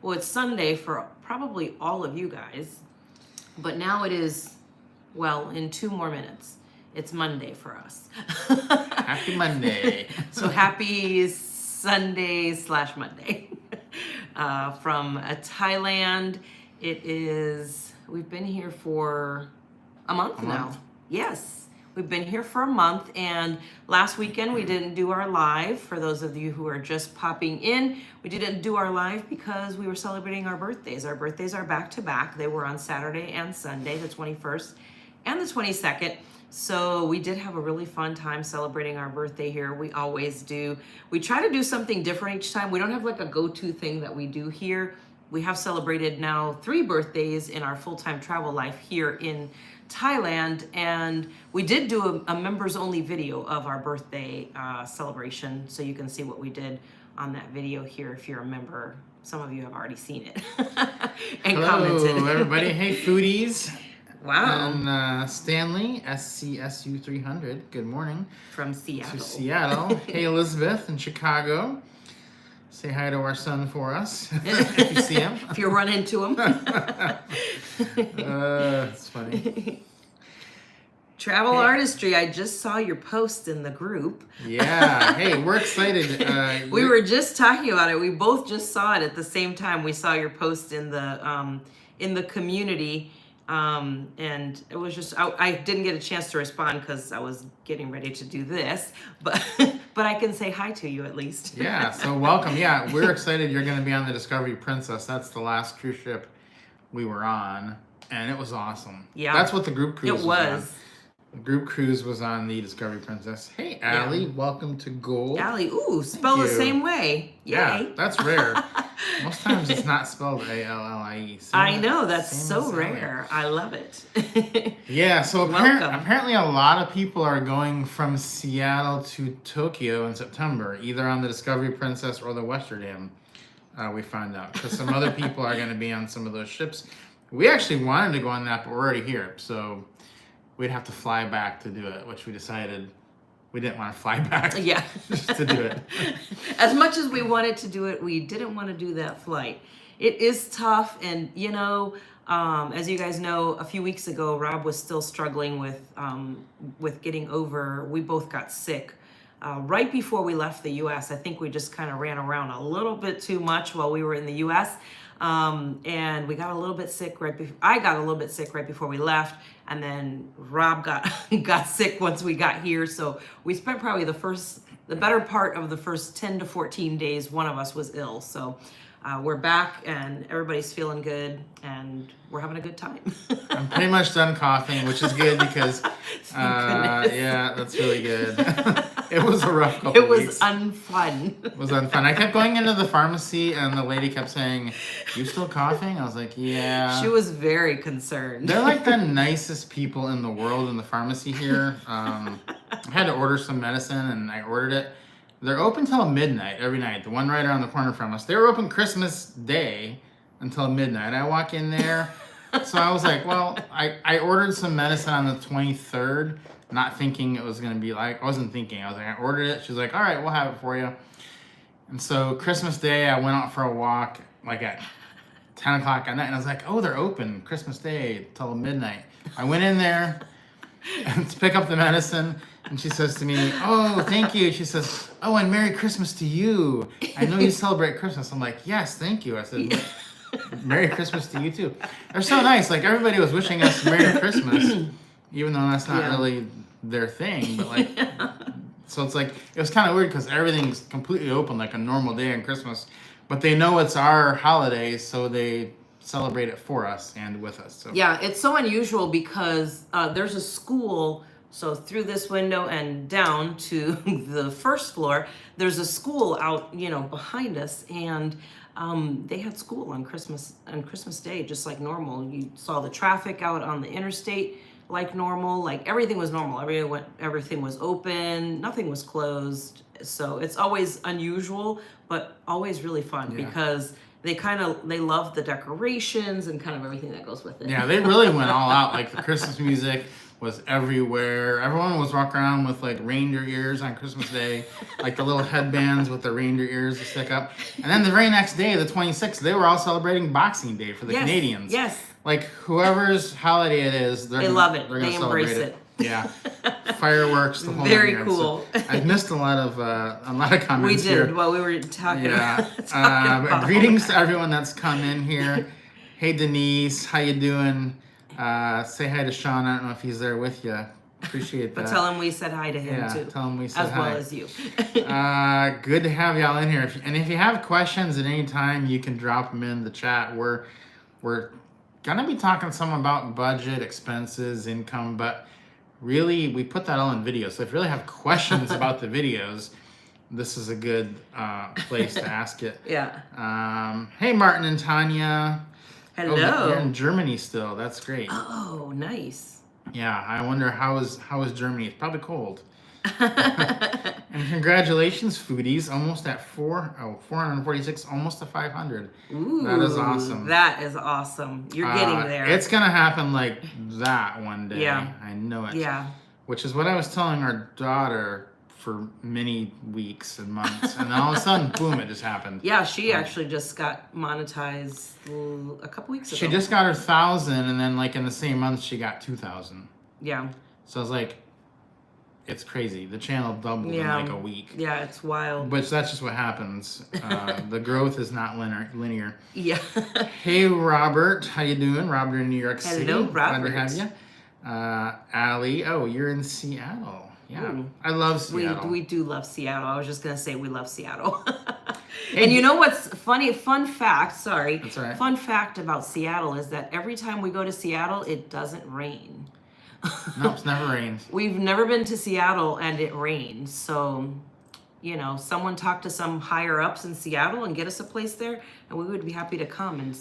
Well, it's Sunday for probably all of you guys, but now it is, well, in 2 more minutes, it's Monday for us. Happy Monday. So happy Sunday/Monday. From Thailand. We've been here for a month now. Yes, we've been here for a month, and last weekend we didn't do our live. For those of you who are just popping in, we didn't do our live because we were celebrating our birthdays. Our birthdays are back to back. They were on Saturday and Sunday, the 21st and the 22nd. So we did have a really fun time celebrating our birthday here. We always do. We try to do something different each time. We don't have like a go-to thing that we do here. We have celebrated now 3 birthdays in our full-time travel life here in Thailand, and we did do a members-only video of our birthday celebration, so you can see what we did on that video here if you're a member. Some of you have already seen it and commented. Hello, everybody. Hey, foodies. Wow. And Stanley, SCSU 300, good morning. From Seattle. To Seattle. Hey, Elizabeth in Chicago. Say hi to our son for us, if you see him. If you run into him. It's funny. Travel artistry, I just saw your post in the group. Yeah. Hey, we're excited. We were just talking about it. We both just saw it at the same time. We saw your post in the community. And it was just, I didn't get a chance to respond because I was getting ready to do this, but I can say hi to you at least. Yeah, so welcome. Yeah, we're excited you're going to be on the Discovery Princess. That's the last cruise ship we were on, and it was awesome. Yeah. That's what the group cruise was on. The group cruise was on the Discovery Princess. Hey, Allie, welcome to Gold. Allie, ooh, spelled the same way. Yay. Yeah, that's rare. Most times it's not spelled A-L-L-I-E. I know, that's so rare. I love it. Yeah, so apparently a lot of people are going from Seattle to Tokyo in September, either on the Discovery Princess or the Westerdam, we found out. Because some other people are going to be on some of those ships. We actually wanted to go on that, but we're already here. So we'd have to fly back to do it, which we decided we didn't want to fly back just to do it. As much as we wanted to do it, we didn't want to do that flight. It is tough, and as you guys know, a few weeks ago, Rob was still struggling with getting over. We both got sick right before we left the U.S. I think we just kind of ran around a little bit too much while we were in the U.S. And we got a little bit sick I got a little bit sick right before we left, and then Rob got sick once we got here. So we spent probably the better part of the first 10 to 14 days, one of us was ill. So we're back and everybody's feeling good and we're having a good time. I'm pretty much done coughing, which is good because yeah, that's really good. It was a rough couple weeks. It was unfun. It was unfun. I kept going into the pharmacy and the lady kept saying, "You still coughing?" I was like, "Yeah." She was very concerned. They're like the nicest people in the world in the pharmacy here. I had to order some medicine and I ordered it. They're open till midnight every night. The one right around the corner from us. They were open Christmas Day until midnight. I walk in there. So I was like, well, I ordered some medicine on the 23rd, not thinking it was going to be like, I wasn't thinking. I was like, I ordered it. She's like, all right, we'll have it for you. And so Christmas Day, I went out for a walk like at 10 o'clock at night. And I was like, oh, they're open Christmas Day till midnight. I went in there to pick up the medicine. And she says to me, oh, thank you. She says, oh, and Merry Christmas to you. I know you celebrate Christmas. I'm like, yes, thank you. I said, Merry Christmas to you too. They're so nice. Like everybody was wishing us Merry Christmas, even though that's not really their thing. But like, so it's like, it was kind of weird because everything's completely open like a normal day on Christmas. But they know it's our holiday, so they celebrate it for us and with us. So. Yeah, it's so unusual because there's a school. So through this window and down to the first floor, there's a school out, behind us, and they had school on Christmas Day, just like normal. You saw the traffic out on the interstate like normal, like everything was normal. Everything was open, nothing was closed. So it's always unusual, but always really fun because they love the decorations and kind of everything that goes with it. Yeah, they really went all out, like the Christmas music. was everywhere. Everyone was walking around with like reindeer ears on Christmas Day, like the little headbands with the reindeer ears to stick up. And then the very next day, the 26th, they were all celebrating Boxing Day for the Canadians. Yes. Like whoever's holiday it is, They love it. They're gonna They celebrate embrace it. Yeah, fireworks, the whole Very nine yards. cool. So I've missed a lot of comments We did here. while we were talking Yeah. about But greetings to everyone that's come in here. Hey Denise, how you doing? Say hi to Sean. I don't know if he's there with you. Appreciate that. But tell him we said hi to him too. Tell him we said as hi. well as you. Good to have y'all in here. If you have questions at any time, you can drop them in the chat. We're gonna be talking some about budget, expenses, income, but really we put that all in video. So if you really have questions about the videos, this is a good place to ask it. Yeah. Hey Martin and Tanya. Hello. Oh, you're in Germany still. That's great. Oh, nice. Yeah, I wonder how is Germany? It's probably cold. And congratulations, foodies! Almost at 446, almost to 500. Ooh, that is awesome. That is awesome. You're getting there. It's gonna happen like that one day. Yeah. I know it. Yeah. Which is what I was telling our daughter for many weeks and months, and then all of a sudden, boom! It just happened. Yeah, she actually just got monetized a couple weeks ago. She just got her 1,000, and then like in the same month, she got 2,000. Yeah. So I was like, it's crazy. The channel doubled in like a week. Yeah, it's wild. But that's just what happens. The growth is not linear. Yeah. Hey, Robert. How you doing? Robert in New York City. Hello, Robert. Glad to have you. Allie. Oh, you're in Seattle. Yeah. Ooh. I love Seattle. We do love Seattle. I was just going to say we love Seattle. And you know what's funny? Fun fact. Sorry. That's all right. Fun fact about Seattle is that every time we go to Seattle, it doesn't rain. No, it's never rained. We've never been to Seattle and it rains. So, someone talk to some higher ups in Seattle and get us a place there, and we would be happy to come and,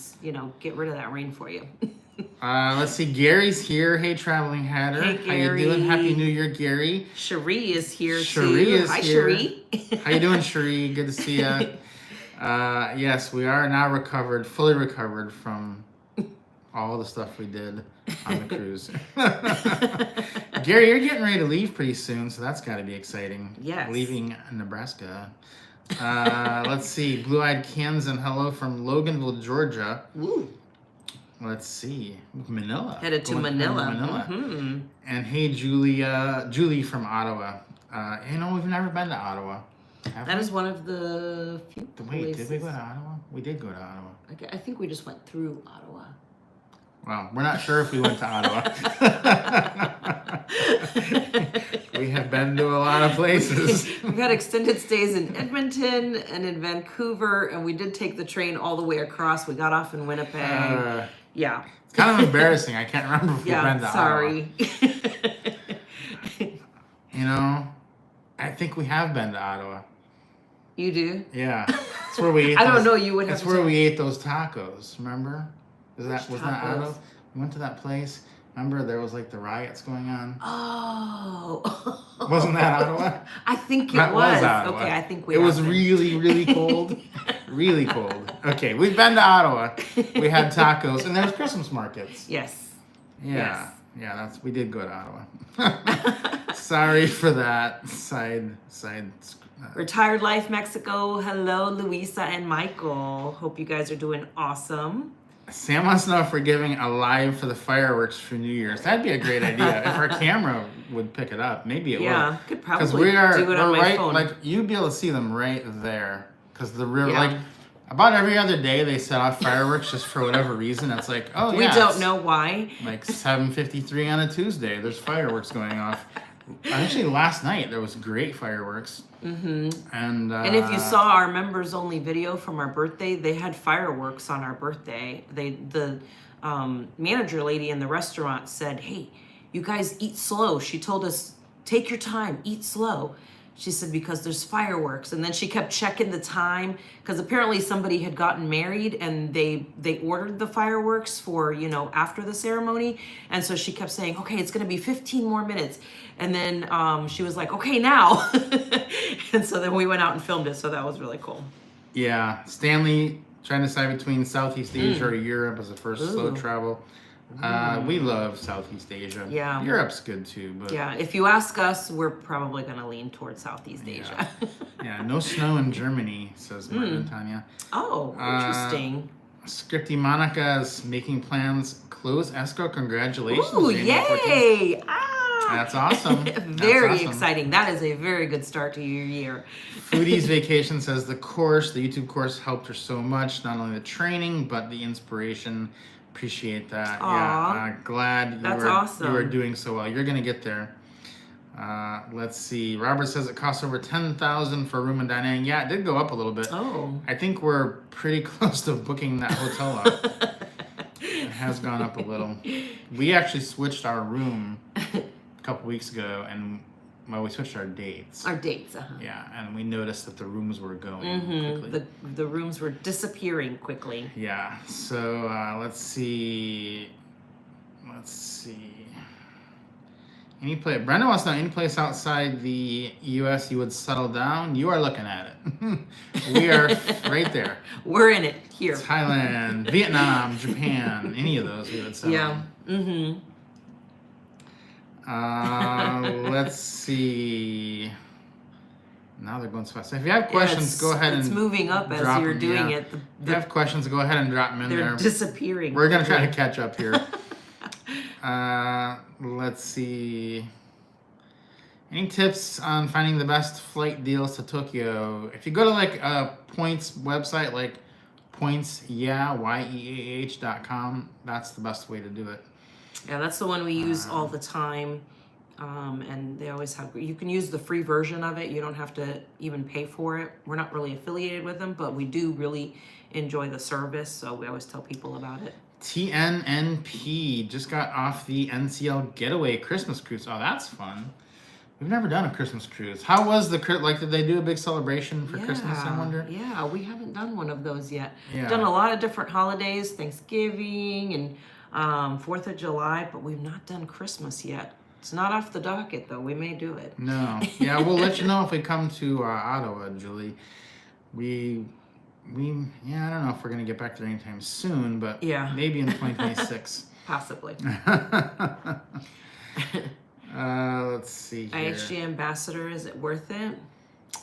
get rid of that rain for you. Let's see. Gary's here. Hey, Traveling Hatter. Hey, How you doing? Gary. Happy New Year, Gary. Cherie is here Cherie too. is Hi, here. Cherie. How you doing, Cherie? Good to see you. Yes, we are now fully recovered from all the stuff we did on the cruise. Gary, you're getting ready to leave pretty soon, so that's got to be exciting. Yes. Leaving Nebraska. Let's see. Blue-eyed Kansan, hello from Loganville, Georgia. Woo. Let's see. Manila. Headed to Manila. Mm-hmm. And hey, Julie from Ottawa. We've never been to Ottawa. That is one of the few places. Did we go to Ottawa? We did go to Ottawa. Okay, I think we just went through Ottawa. Well, we're not sure if we went to Ottawa. We have been to a lot of places. We've had extended stays in Edmonton and in Vancouver, and we did take the train all the way across. We got off in Winnipeg. Yeah. It's kind of embarrassing. I can't remember if we've been to sorry. Ottawa. I think we have been to Ottawa. You do? Yeah. That's where we ate I don't know. You would have That's where we ate those tacos, remember? Was that Ottawa? tacos? We went to that place. Remember there was like the riots going on? Oh. Wasn't that Ottawa? I think it That was Ottawa. Okay, I think we It have was been. really, really cold. Really cold. Okay, we've been to Ottawa. We had tacos, and there's Christmas markets. Yes. Yeah. Yeah, we did go to Ottawa. Sorry for that side. Retired Life Mexico. Hello, Luisa and Michael. Hope you guys are doing awesome. Sam wants to know if we're giving a live for the fireworks for New Year's. That'd be a great idea. If our camera would pick it up, maybe it would. Yeah, could probably we are, do it on we're my right, phone. Like you'd be able to see them right there, because the river, Yeah. like about every other day they set off fireworks just for whatever reason. It's like, oh yeah, we don't it's know why. like 7:53 on a Tuesday. There's fireworks going off. Actually, last night there was great fireworks. Mm-hmm. And if you saw our members only video from our birthday, they had fireworks on our birthday. The manager lady in the restaurant said, "Hey, you guys eat slow." She told us, "Take your time, eat slow." She said, because there's fireworks. And then she kept checking the time, because apparently somebody had gotten married and they ordered the fireworks for, after the ceremony. And so she kept saying, okay, it's going to be 15 more minutes. And then she was like, okay, now. And so then we went out and filmed it. So that was really cool. Yeah, Stanley trying to decide between Southeast Asia or Europe as a first slow travel. We love Southeast Asia. Yeah. Europe's good too, but Yeah, if you ask us, we're probably going to lean towards Southeast Asia. yeah, no snow in Germany, says Martin and Tanya. Oh, interesting. Scripty Monica is making plans. Close escrow. Congratulations. Ooh, January 14th. yay! Ah. That's awesome. Very That's awesome. exciting. That is a very good start to your year. Foodie's Vacation says the YouTube course helped her so much. Not only the training, but the inspiration. Appreciate that. Aw. Yeah, glad That's you awesome. are doing so well. You're gonna get there. Let's see. Robert says it costs over $10,000 for room and dining. Yeah, it did go up a little bit. Oh. I think we're pretty close to booking that hotel up. It has gone up a little. We actually switched our room a couple weeks ago, and we switched our dates. Our dates, Yeah, and we noticed that the rooms were going quickly. The rooms were disappearing quickly. Yeah. So let's see. Brenda wants to know any place outside the U.S. you would settle down. You are looking at it. We are right there. We're in it here. Thailand, Vietnam, Japan, any of those we would settle. Yeah. Let's see. Now they're going so fast. If you have questions, go ahead and it's moving up as drop you're them, doing yeah. it. If you have questions, go ahead and drop them in They're there. disappearing. We're going to try to catch up here. Let's see. Any tips on finding the best flight deals to Tokyo? If you go to like a points website like points.com, that's the best way to do it. Yeah, that's the one we use all the time. And they always have, you can use the free version of it. You don't have to even pay for it. We're not really affiliated with them, but we do really enjoy the service. So we always tell people about it. TNNP just got off the NCL Getaway Christmas cruise. Oh, that's fun. We've never done a Christmas cruise. How was did they do a big celebration for Christmas, I wonder? Yeah, we haven't done one of those yet. Yeah. Done a lot of different holidays, Thanksgiving and 4th of July, but we've not done Christmas yet. It's not off the docket, though. We may do it. No. Yeah, we'll let you know if we come to Ottawa, Julie. I don't know if we're going to get back there anytime soon, but maybe in 2026. Possibly. Let's see here. IHG Ambassador, is it worth it? Paying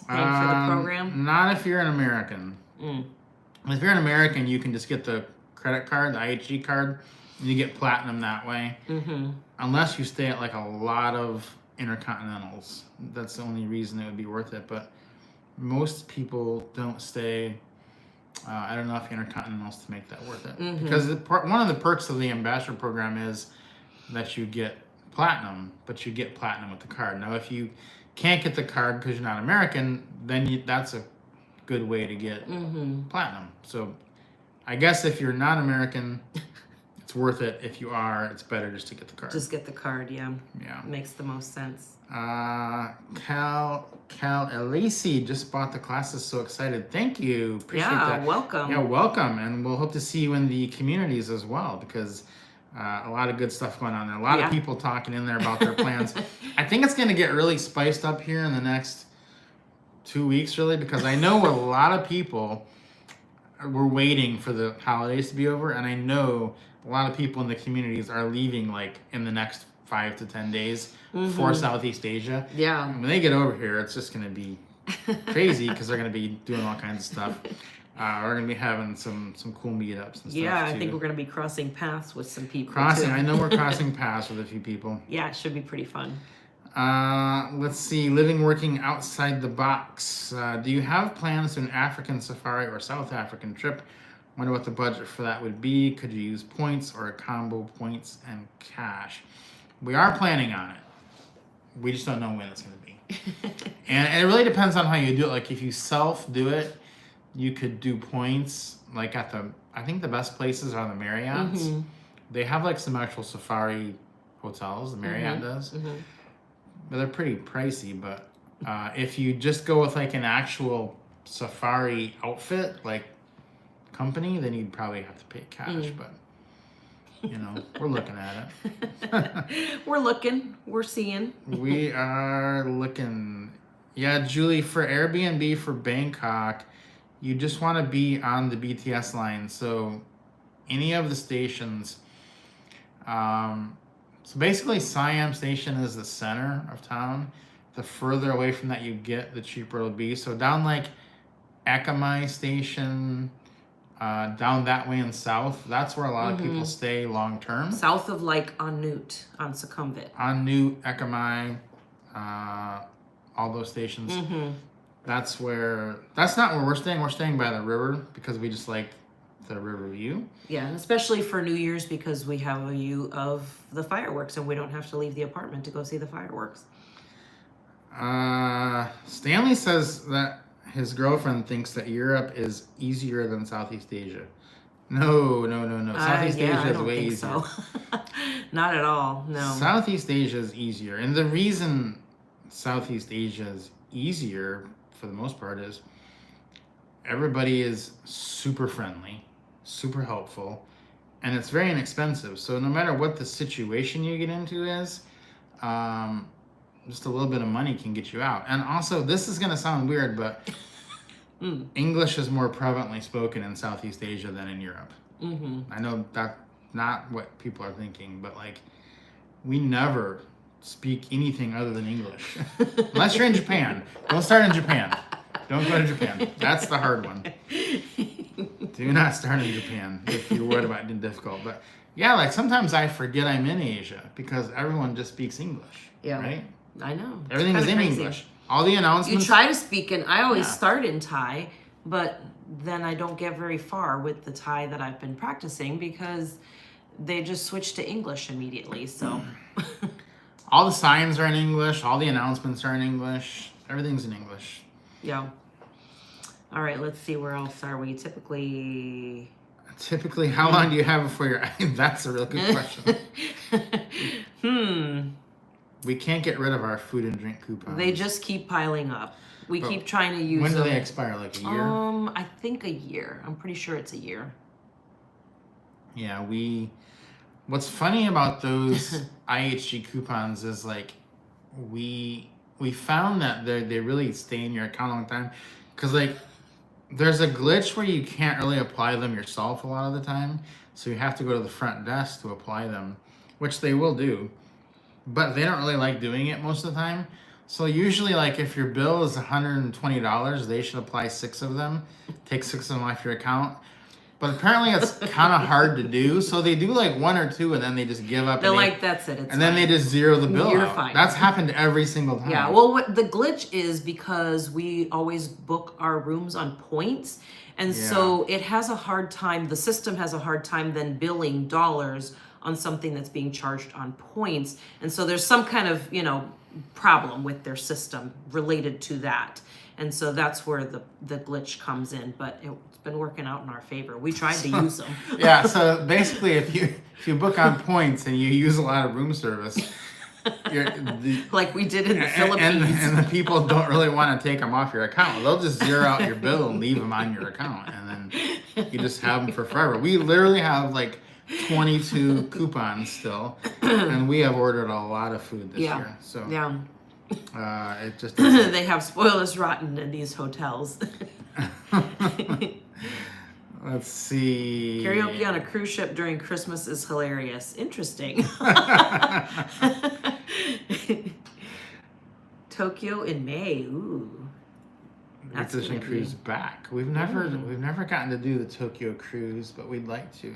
for the program? Not if you're an American. If you're an American, you can just get the credit card, the IHG card, and you get platinum that way. Unless you stay at like a lot of intercontinentals. That's the only reason it would be worth it. But most people don't stay at enough intercontinentals to make that worth it. Because one of the perks of the ambassador program is that you get platinum, but you get platinum with the card. Now, if you can't get the card because you're not American, then that's a good way to get platinum. So I guess if you're not American, it's worth it. If you are, it's better just to get the card. Just get the card, yeah. Yeah. Makes the most sense. Cal Elisi just bought the classes. So excited. Thank you. Appreciate that. Welcome. Yeah, welcome. And we'll hope to see you in the communities as well, because a lot of good stuff going on there. A lot of people talking in there about their plans. I think it's going to get really spiced up here in the next 2 weeks, really, because I know a lot of people were waiting for the holidays to be over, and I know a lot of people in the communities are leaving like in the next 5 to 10 days for Southeast Asia. Yeah. And when they get over here, it's just going to be crazy because they're going to be doing all kinds of stuff. We're going to be having some cool meetups and stuff. Yeah, I too. think we're going to be crossing paths with some people. I know we're crossing paths with a few people. Yeah, it should be pretty fun. Let's see, working outside the box. Do you have plans to an African safari or South African trip? Wonder what the budget for that would be. Could you use points or a combo points and cash? We are planning on it. We just don't know when it's going to be. And it really depends on how you do it. Like if you do it, you could do points like I think the best places are the Marriotts. They have like some actual safari hotels, the Marriott does. But they're pretty pricey. But if you just go with like an actual safari outfit, like company, then you'd probably have to pay cash. But you know, we're looking at it. We're seeing. We are looking. Yeah, Julie, for Airbnb for Bangkok, you just want to be on the BTS line. So any of the stations, So basically, Siam Station is the center of town. The further away from that you get, the cheaper it'll be. So down like Akamai Station, down that way and south, that's where a lot of people stay long term. South of like Anut on Sukhumvit. Anut, Akamai, all those stations. That's not where we're staying. We're staying by the river because we just like the river view. Yeah, and especially for New Year's because we have a view of the fireworks and we don't have to leave the apartment to go see the fireworks. Stanley says that his girlfriend thinks that Europe is easier than Southeast Asia. No. Southeast Asia is way easier. So. Not at all, no. Southeast Asia is easier. And the reason Southeast Asia is easier, for the most part, is everybody is super friendly, super helpful, and it's very inexpensive. So no matter what the situation you get into is, just a little bit of money can get you out. And also, this is going to sound weird, but English is more prevalently spoken in Southeast Asia than in Europe. I know that's not what people are thinking, but like, we never speak anything other than English. Unless you're in Japan. Don't start in Japan. Don't go to Japan. That's the hard one. Do not start in Japan if you're worried about it difficult. But yeah, like sometimes I forget I'm in Asia because everyone just speaks English. Yeah. Right? I know. Everything is in English. All the announcements. You try to speak, and I always start in Thai, but then I don't get very far with the Thai that I've been practicing because they just switch to English immediately. So all the signs are in English. All the announcements are in English. Everything's in English. Yeah. All right, let's see, where else are we? Typically, how long do you have before you're... That's a real good question. We can't get rid of our food and drink coupons. They just keep piling up. We keep trying to use them. When do they expire? Like a year? I think a year. I'm pretty sure it's a year. Yeah, what's funny about those IHG coupons is like we found that they really stay in your account a long time because like there's a glitch where you can't really apply them yourself a lot of the time, so you have to go to the front desk to apply them, which they will do, but they don't really like doing it most of the time. So usually, like if your bill is $120, they should apply 6 of them, take 6 of them off your account. But apparently it's kind of hard to do, so they do like 1 or 2, and then they just give up. They're like, that's it. It's and then they just zero the bill You're out. fine. That's happened every single time. Yeah, well, what the glitch is because we always book our rooms on points, and so it has a hard time. The system has a hard time then billing dollars on something that's being charged on points, and so there's some kind of problem with their system related to that. And so that's where the glitch comes in, but it's been working out in our favor. We tried to use them. Yeah, so basically if you book on points and you use a lot of room service, like we did in the Philippines. And the people don't really want to take them off your account. They'll just zero out your bill and leave them on your account, and then you just have them for forever. We literally have like 22 coupons still, and we have ordered a lot of food this year. So yeah. It just they have spoiled us rotten in these hotels. Let's see. Karaoke on a cruise ship during Christmas is hilarious. Interesting. Tokyo in May. Ooh. Transition cruise back. We've never gotten to do the Tokyo cruise, but we'd like to.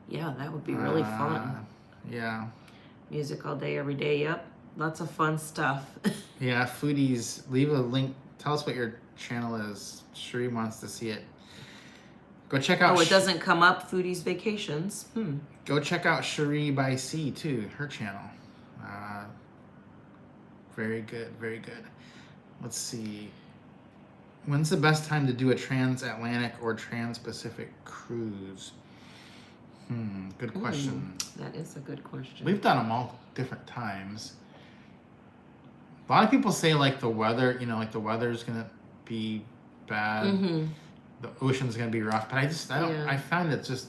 Yeah, that would be really fun. Yeah. Music all day, every day. Yep. Lots of fun stuff. Yeah, foodies, leave a link. Tell us what your channel is. Sheree wants to see it. Go check out... Oh, it doesn't come up, Foodies Vacations. Go check out Sheree by Sea, too. Her channel. Very good, very good. Let's see. When's the best time to do a transatlantic or trans-Pacific cruise? Good question. That is a good question. We've done them all different times. A lot of people say like the weather, like the weather's gonna be bad, the ocean's gonna be rough, but I find it's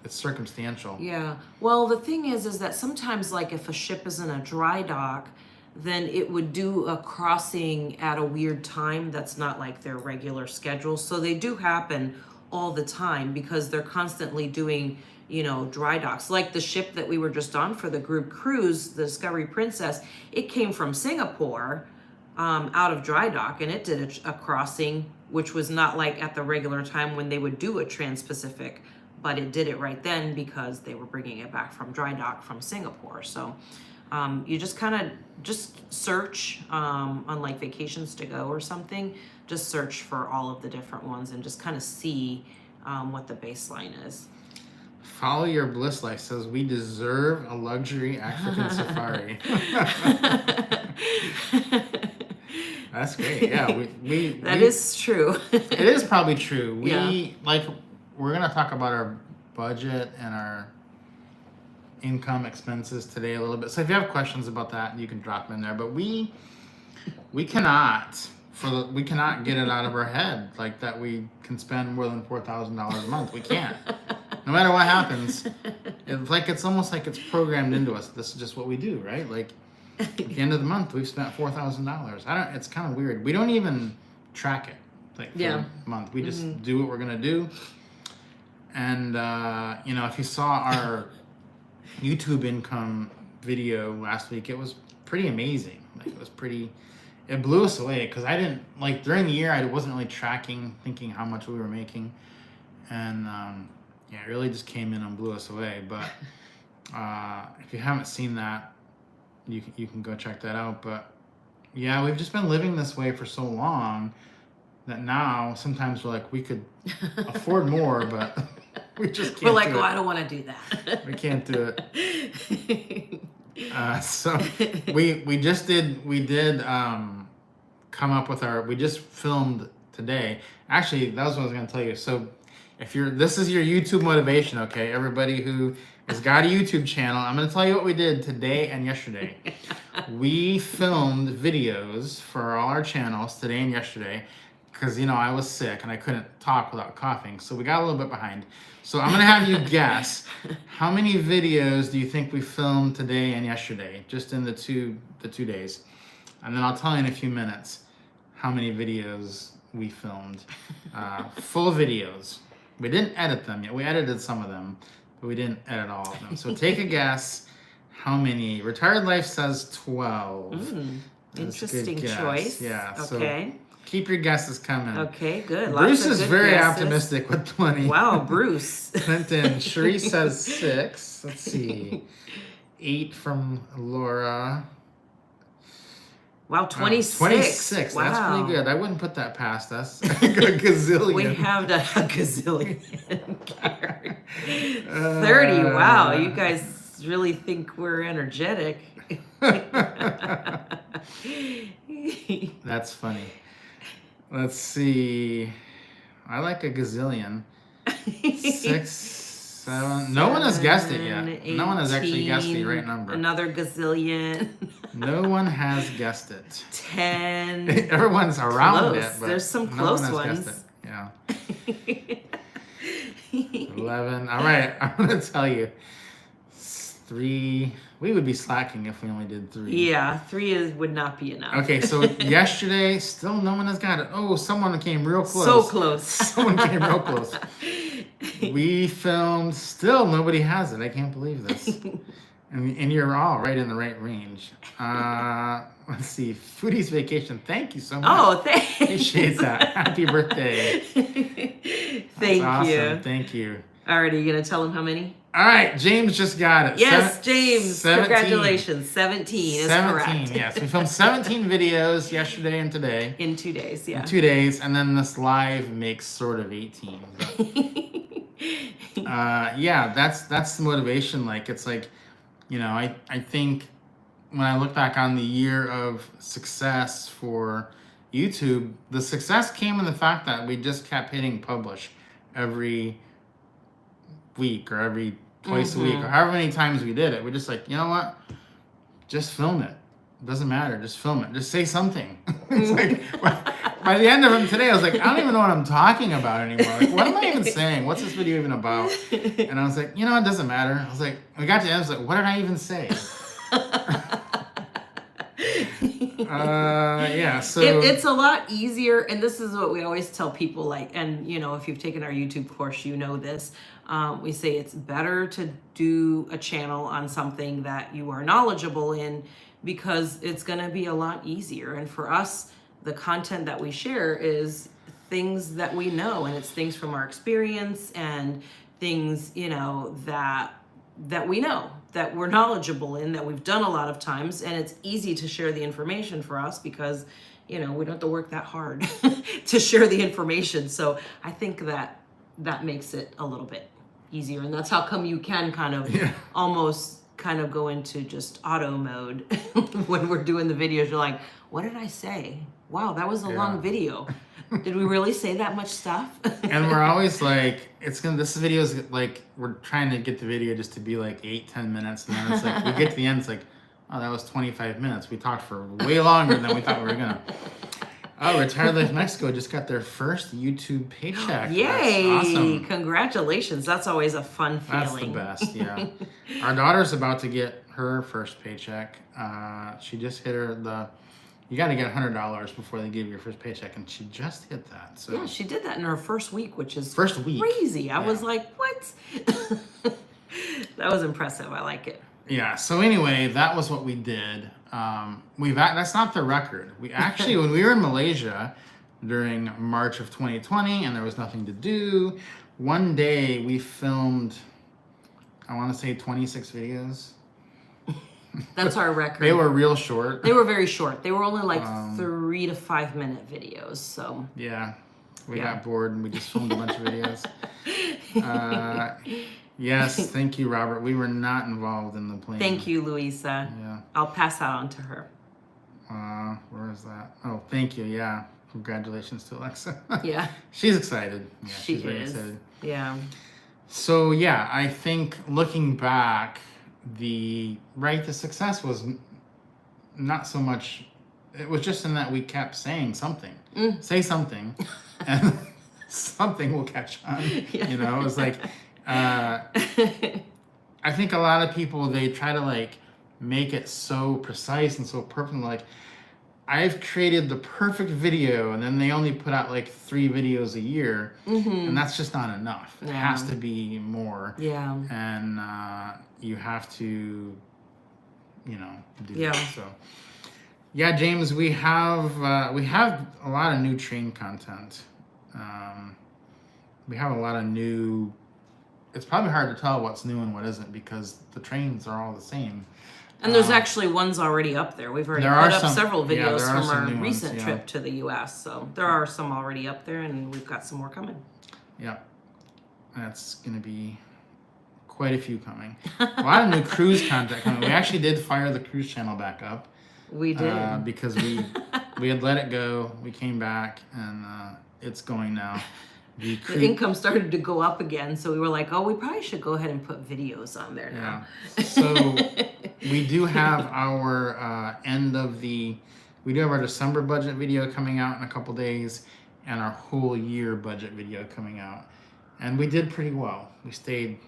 circumstantial. Yeah. Well, the thing is that sometimes like if a ship is in a dry dock, then it would do a crossing at a weird time that's not like their regular schedule. So they do happen all the time because they're constantly doing, dry docks. Like the ship that we were just on for the group cruise, the Discovery Princess, it came from Singapore out of dry dock, and it did a crossing, which was not like at the regular time when they would do a Trans-Pacific, but it did it right then because they were bringing it back from dry dock from Singapore. So you just kind of just search on like Vacations to Go or something, just search for all of the different ones and just kind of see what the baseline is. Follow Your Bliss Life says we deserve a luxury African safari. That's great. Yeah, that is true. It is probably true. Yeah. We're gonna talk about our budget and our income expenses today a little bit. So if you have questions about that, you can drop them in there. But we cannot get it out of our head like that we can spend more than $4,000 a month. We can't. No matter what happens, it's almost like it's programmed into us. This is just what we do, right? Like at the end of the month, we've spent $4,000. It's kind of weird. We don't even track it for the month. We just do what we're gonna do. And if you saw our YouTube income video last week, it was pretty amazing. It blew us away because I didn't during the year I wasn't really tracking, thinking how much we were making, and it really just came in and blew us away. But if you haven't seen that, you can go check that out. But yeah, we've just been living this way for so long that now sometimes we're like, we could afford more, but we just can't. We're like, I don't want to do that. We can't do it. So we did come up with we just filmed today. Actually, that was what I was going to tell you. So this is your YouTube motivation, okay? Everybody who has got a YouTube channel, I'm going to tell you what we did today and yesterday. We filmed videos for all our channels today and yesterday because, I was sick and I couldn't talk without coughing. So we got a little bit behind. So I'm going to have you guess, how many videos do you think we filmed today and yesterday, just in the two days? And then I'll tell you in a few minutes how many videos we filmed. Full videos. We didn't edit them yet. We edited some of them, but we didn't edit all of them. So take a guess how many. Retired Life says 12. Interesting choice. Yeah. Okay. So keep your guesses coming. Okay, good. Bruce Lots of is good very guesses. optimistic with 20. Wow, Bruce. Clinton. Cherie says 6. Let's see. 8 from Laura. Wow, 26. 26. Wow. That's pretty good. I wouldn't put that past us. A gazillion. We have a gazillion. 30. Wow, you guys really think we're energetic. That's funny. Let's see. I like a gazillion. 6, 7. No one has guessed it yet. 18, No one has actually guessed the right number. Another gazillion. No one has guessed it. 10. Everyone's around Close. it, but There's some no close one has ones. guessed it. Yeah. 11. All right, I'm gonna tell you. 3. We would be slacking if we only did 3. Yeah, 3 would not be enough. Okay, so yesterday, still no one has got it. Oh, someone came real close. So close. Someone came real close. We filmed, still nobody has it. I can't believe this. And you're all right in the right range. Let's see. Foodie's Vacation. Thank you so much. Oh, thank Appreciate that. Happy birthday. Thank That's you. awesome. Thank you. Alright, are you going to tell him how many? All right, James just got it. Yes, James. 17. Congratulations. 17 is 17, correct. yes. We filmed 17 videos yesterday and today. In 2 days, yeah. In 2 days, and then this live makes sort of 18. Yeah, that's the motivation. It's like, I think when I look back on the year of success for YouTube, the success came in the fact that we just kept hitting publish every week or every twice a week or however many times we did it. We're just like, you know what? Just film it. It doesn't matter. Just film it. Just say something. It's like, by the end of it today, I was like, I don't even know what I'm talking about anymore. Like, what am I even saying? What's this video even about? And I was like, it doesn't matter. I was like, we got to the end. I was like, what did I even say? Yeah, so it's a lot easier, and this is what we always tell people, like, and if you've taken our YouTube course, this. We say it's better to do a channel on something that you are knowledgeable in, because it's going to be a lot easier. And for us, the content that we share is things that we know, and it's things from our experience and things, that we know, that we're knowledgeable in, that we've done a lot of times, and it's easy to share the information for us because we don't have to work that hard to share the information. So I think that makes it a little bit easier, and that's how come you can kind of almost kind of go into just auto mode when we're doing the videos. You're like, what did I say? Wow, that was a long video. Did we really say that much stuff? And we're always like, this video is like, we're trying to get the video just to be like 8-10 minutes, and then it's like we get to the end, it's like, oh, that was 25 minutes. We talked for way longer than we thought we were gonna. Oh, Retired Life Mexico just got their first YouTube paycheck. Yay! That's awesome. Congratulations. That's always a fun feeling. That's the best, yeah. Our daughter's about to get her first paycheck. She just hit you got to get $100 before they give you your first paycheck, and she just hit that. So yeah, she did that in her first week, which is crazy. I was like, what? That was impressive. I like it. Yeah, so anyway, that was what we did. That's not the record. We actually, when we were in Malaysia during March of 2020 and there was nothing to do, one day we filmed, I want to say 26 videos. That's our record. They were real short. They were very short. They were only like 3 to 5 minute videos. So yeah, we got bored and we just filmed a bunch of videos. Yes, thank you, Robert. We were not involved in the plane. Thank you, Louisa. Yeah. I'll pass that on to her. Where is that? Oh, thank you. Yeah. Congratulations to Alexa. Yeah. She's excited. Yeah, she's very excited. Yeah. So, yeah, I think looking back, the success was not so much, it was just in that we kept saying something. Say something, and something will catch on. Yeah. It was like, I think a lot of people, they try to like make it so precise and so perfect. Like, I've created the perfect video, and then they only put out like 3 videos a year, and that's just not enough. It has to be more. Yeah. And you have to, do that. So, yeah, James, we have a lot of new train content. We have a lot of new. It's probably hard to tell what's new and what isn't because the trains are all the same. And there's actually ones already up there. We've already put up several videos from our recent trip to the U.S. So there are some already up there, and we've got some more coming. Yeah. That's going to be quite a few coming. A lot of new cruise content coming. We actually did fire the cruise channel back up. We did. Because we had let it go. We came back, and it's going now. The income started to go up again, so we were like, oh, we probably should go ahead and put videos on there now. Yeah. So we do have our we do have our December budget video coming out in a couple days, and our whole year budget video coming out. And we did pretty well. We stayed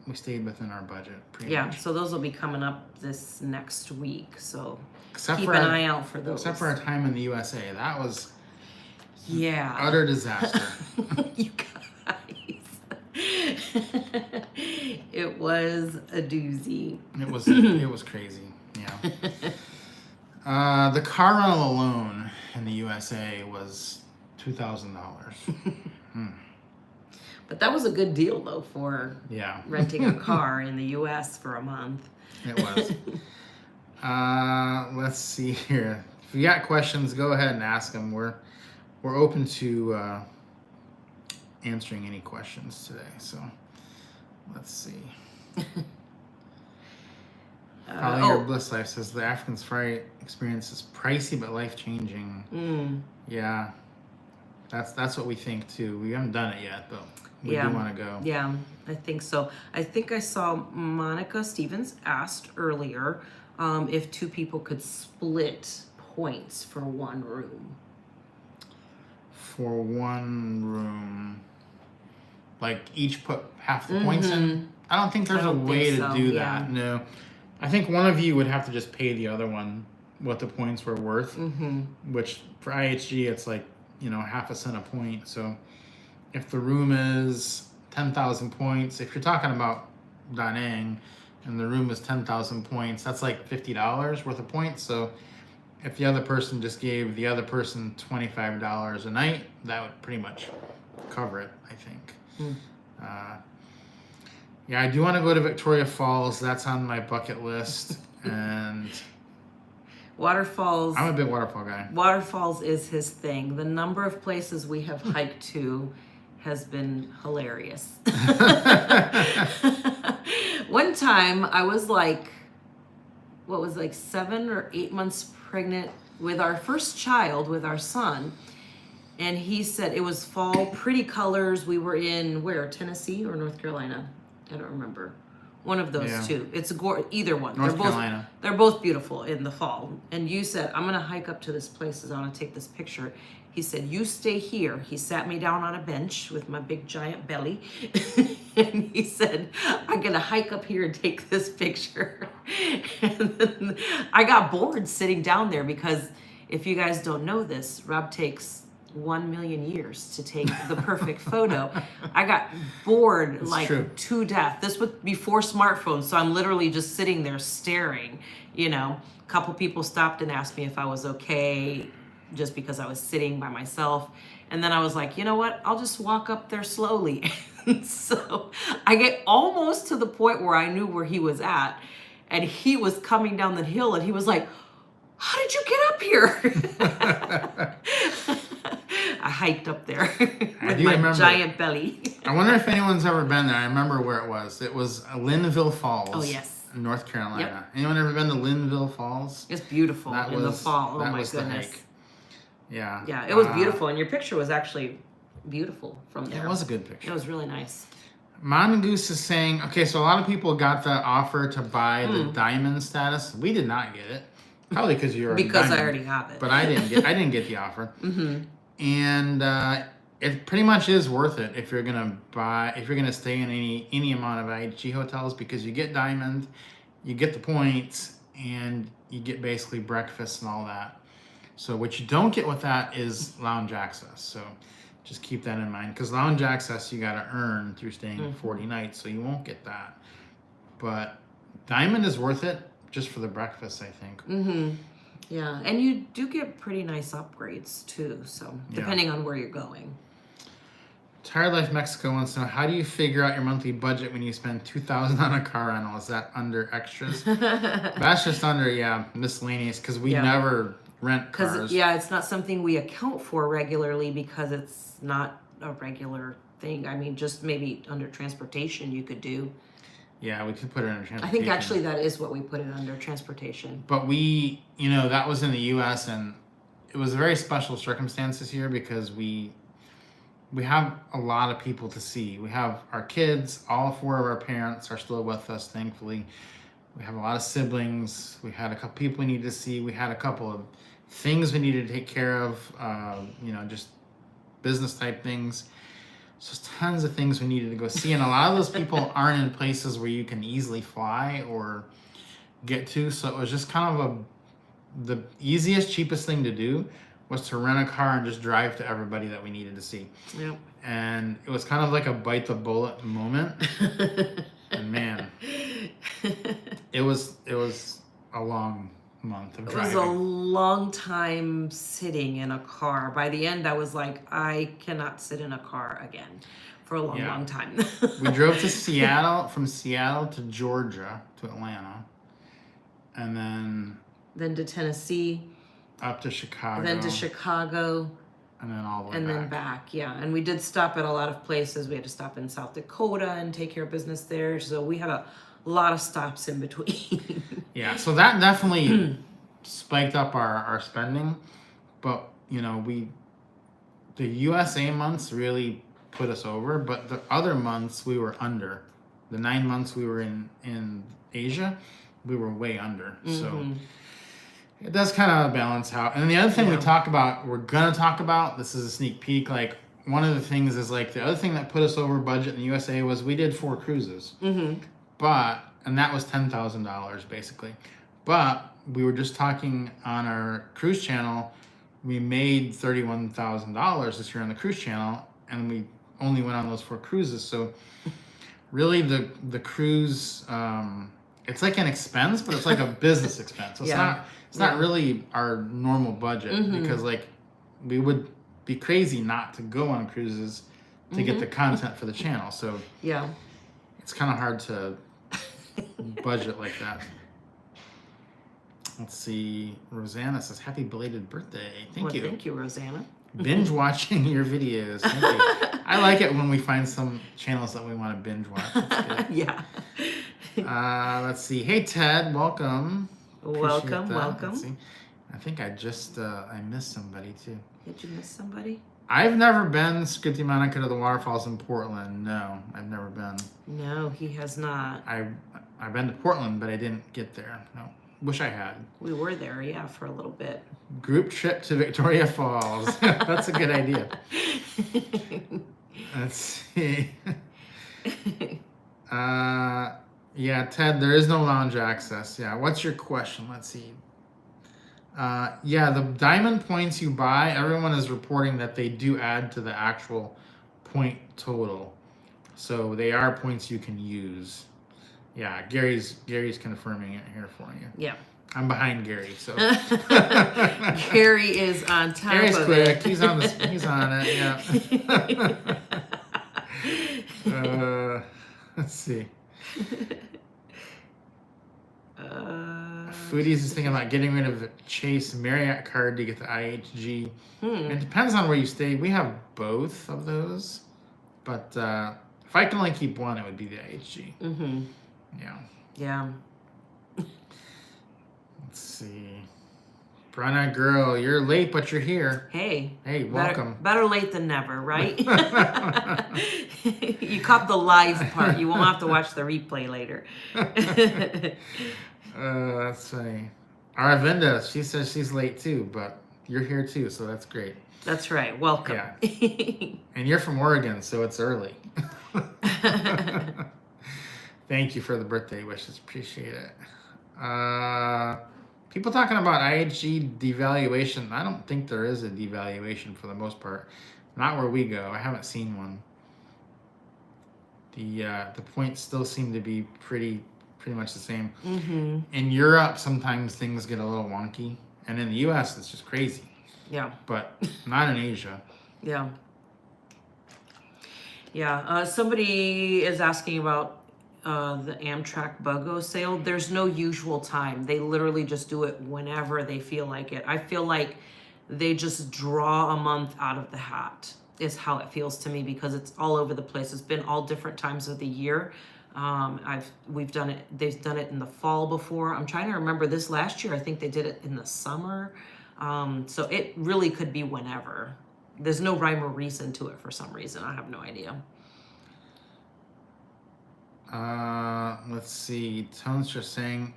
within our budget pretty much. So those will be coming up this next week. So keep an eye out for those. Except for our time in the USA. That was yeah. utter disaster. You guys. It was a doozy. It was crazy. Yeah. The car rental alone in the USA was $2,000. But that was a good deal though for renting a car in the US for a month. It was. Let's see here. If you got questions, go ahead and ask them. We're open to answering any questions today. So let's see. Your Bliss Life says the African Safari experience is pricey but life-changing. Yeah, that's what we think too. We haven't done it yet, but we do want to go. Yeah, I think so. I think I saw Monica Stevens asked earlier if 2 people could split points for one room. For one room, like each put half the points in. I don't think there's a way to do that. No, I think one of you would have to just pay the other one what the points were worth, which for IHG, it's like, half a cent a point. So if the room is 10,000 points, if you're talking about Da Nang and the room is 10,000 points, that's like $50 worth of points. So if the other person just gave the other person $25 a night, that would pretty much cover it, I think. Yeah, I do want to go to Victoria Falls. That's on my bucket list. And waterfalls. I'm a big waterfall guy. Waterfalls is his thing. The number of places we have hiked to has been hilarious. One time I was like, 7 or 8 months pregnant with our first child, with our son. And he said it was fall, pretty colors. We were in where? Tennessee or North Carolina? I don't remember. One of those two. It's either one. North Carolina. They're both beautiful in the fall. And you said, I'm gonna hike up to this place because I want to take this picture. He said, you stay here. He sat me down on a bench with my big giant belly. And he said, I'm gonna hike up here and take this picture. And then I got bored sitting down there because if you guys don't know this, Rob takes 1 million years to take the perfect photo. I got bored to death. This was before smartphones, so I'm literally just sitting there staring. A couple people stopped and asked me if I was okay, just because I was sitting by myself. And then I was like, you know what? I'll just walk up there slowly. And so I get almost to the point where I knew where he was at, and he was coming down the hill, and he was like, how did you get up here? I hiked up there with my giant belly. I wonder if anyone's ever been there. I remember where it was. It was Linville Falls. Oh, yes. In North Carolina. Yep. Anyone ever been to Linville Falls? It's beautiful in the fall. Oh, my goodness. Yeah. Yeah, it was beautiful. And your picture was actually beautiful from there. It was a good picture. It was really nice. Mongoose is saying, okay, so a lot of people got the offer to buy the diamond status. We did not get it. Probably because you're because I already have it. But I didn't get the offer. And it pretty much is worth it if you're gonna stay in any amount of IHG hotels, because you get diamond, you get the points, and you get basically breakfast and all that. So what you don't get with that is lounge access. So just keep that in mind, because lounge access you got to earn through staying 40 nights, so you won't get that. But diamond is worth it just for the breakfast, I think. Yeah, and you do get pretty nice upgrades too, so depending on where you're going. Tired Life Mexico wants to know, how do you figure out your monthly budget when you spend $2,000 on a car rental? Is that under extras? That's just under, miscellaneous, because we never rent cars. It's not something we account for regularly because it's not a regular thing. I mean, just maybe under transportation you could do. Yeah, we could put it under transportation. I think actually that is what we put it under, transportation. But we, that was in the U.S. and it was a very special circumstances here because we have a lot of people to see. We have our kids, all 4 of our parents are still with us, thankfully. We have a lot of siblings. We had a couple people we needed to see. We had a couple of things we needed to take care of, just business type things. So there's tons of things we needed to go see. And a lot of those people aren't in places where you can easily fly or get to. So it was just kind of the easiest, cheapest thing to do was to rent a car and just drive to everybody that we needed to see. Yep. And it was kind of like a bite the bullet moment. And man, it was a long month of driving. It was a long time sitting in a car. By the end, I was like, I cannot sit in a car again for a long time. We drove to Seattle, from Seattle to Georgia to Atlanta, and then to Tennessee, up to Chicago, then to Chicago, and then all the way and back. then back. Yeah, and we did stop at a lot of places. We had to stop in South Dakota and take care of business there. So we had a lot of stops in between. Yeah, so that definitely spiked up our spending, but the USA months really put us over, but the other months we were under. The 9 months we were in Asia, we were way under. So it does kind of balance out. And the other thing we're gonna talk about, this is a sneak peek, like one of the things is like the other thing that put us over budget in the USA was we did 4 cruises. And that was $10,000 basically. But we were just talking on our cruise channel. We made $31,000 this year on the cruise channel, and we only went on those 4 cruises. So really the cruise, it's like an expense, but it's like a business expense. So it's not really our normal budget, because like we would be crazy not to go on cruises to get the content for the channel. So yeah, it's kind of hard to budget like that. Let's see. Rosanna says, happy belated birthday. Thank you. Thank you, Rosanna. Binge watching your videos. Thank you. I like it when we find some channels that we want to binge watch. That's good. Yeah. Let's see. Hey, Ted. Welcome. Welcome. Let's Welcome. see. I think I just, I missed somebody too. Did you miss somebody? I've never been, Scripty Monica, to the waterfalls in Portland. No, I've never been. No, he has not. I've been to Portland, but I didn't get there. No. Wish I had. We were there, yeah, for a little bit. Group trip to Victoria Falls. That's a good idea. Let's see. Yeah, Ted, there is no lounge access. Yeah, what's your question? Let's see. Yeah, the diamond points you buy, everyone is reporting that they do add to the actual point total. So they are points you can use. Yeah, Gary's confirming it here for you. Yeah. I'm behind Gary, so Gary is on top Gary's of quick. it. He's on it. Yeah. Let's see. Foodies is thinking about getting rid of the Chase Marriott card to get the IHG. It depends on where you stay. We have both of those, but if I can only keep one, it would be the IHG. Yeah. Yeah. Let's see. Brenna girl, you're late, but you're here. Hey, welcome. Better late than never, right? You caught the live part. You won't have to watch the replay later. That's funny. Aravinda, she says she's late too, but you're here too, so that's great. That's right. Welcome. Yeah. And you're from Oregon, so it's early. Thank you for the birthday wishes. Appreciate it. People talking about IHG devaluation. I don't think there is a devaluation for the most part. Not where we go. I haven't seen one. The points still seem to be pretty much the same. In Europe, sometimes things get a little wonky, and in the U.S., it's just crazy. Yeah. But not in Asia. Yeah. Yeah. Somebody is asking about the Amtrak BOGO sale. There's no usual time. They literally just do it whenever they feel like it. I feel like they just draw a month out of the hat is how it feels to me, because it's all over the place. It's been all different times of the year. We've done it. They've done it in the fall before. I'm trying to remember this last year. I think they did it in the summer. So it really could be whenever. There's no rhyme or reason to it for some reason. I have no idea. Let's see. Tone's just saying,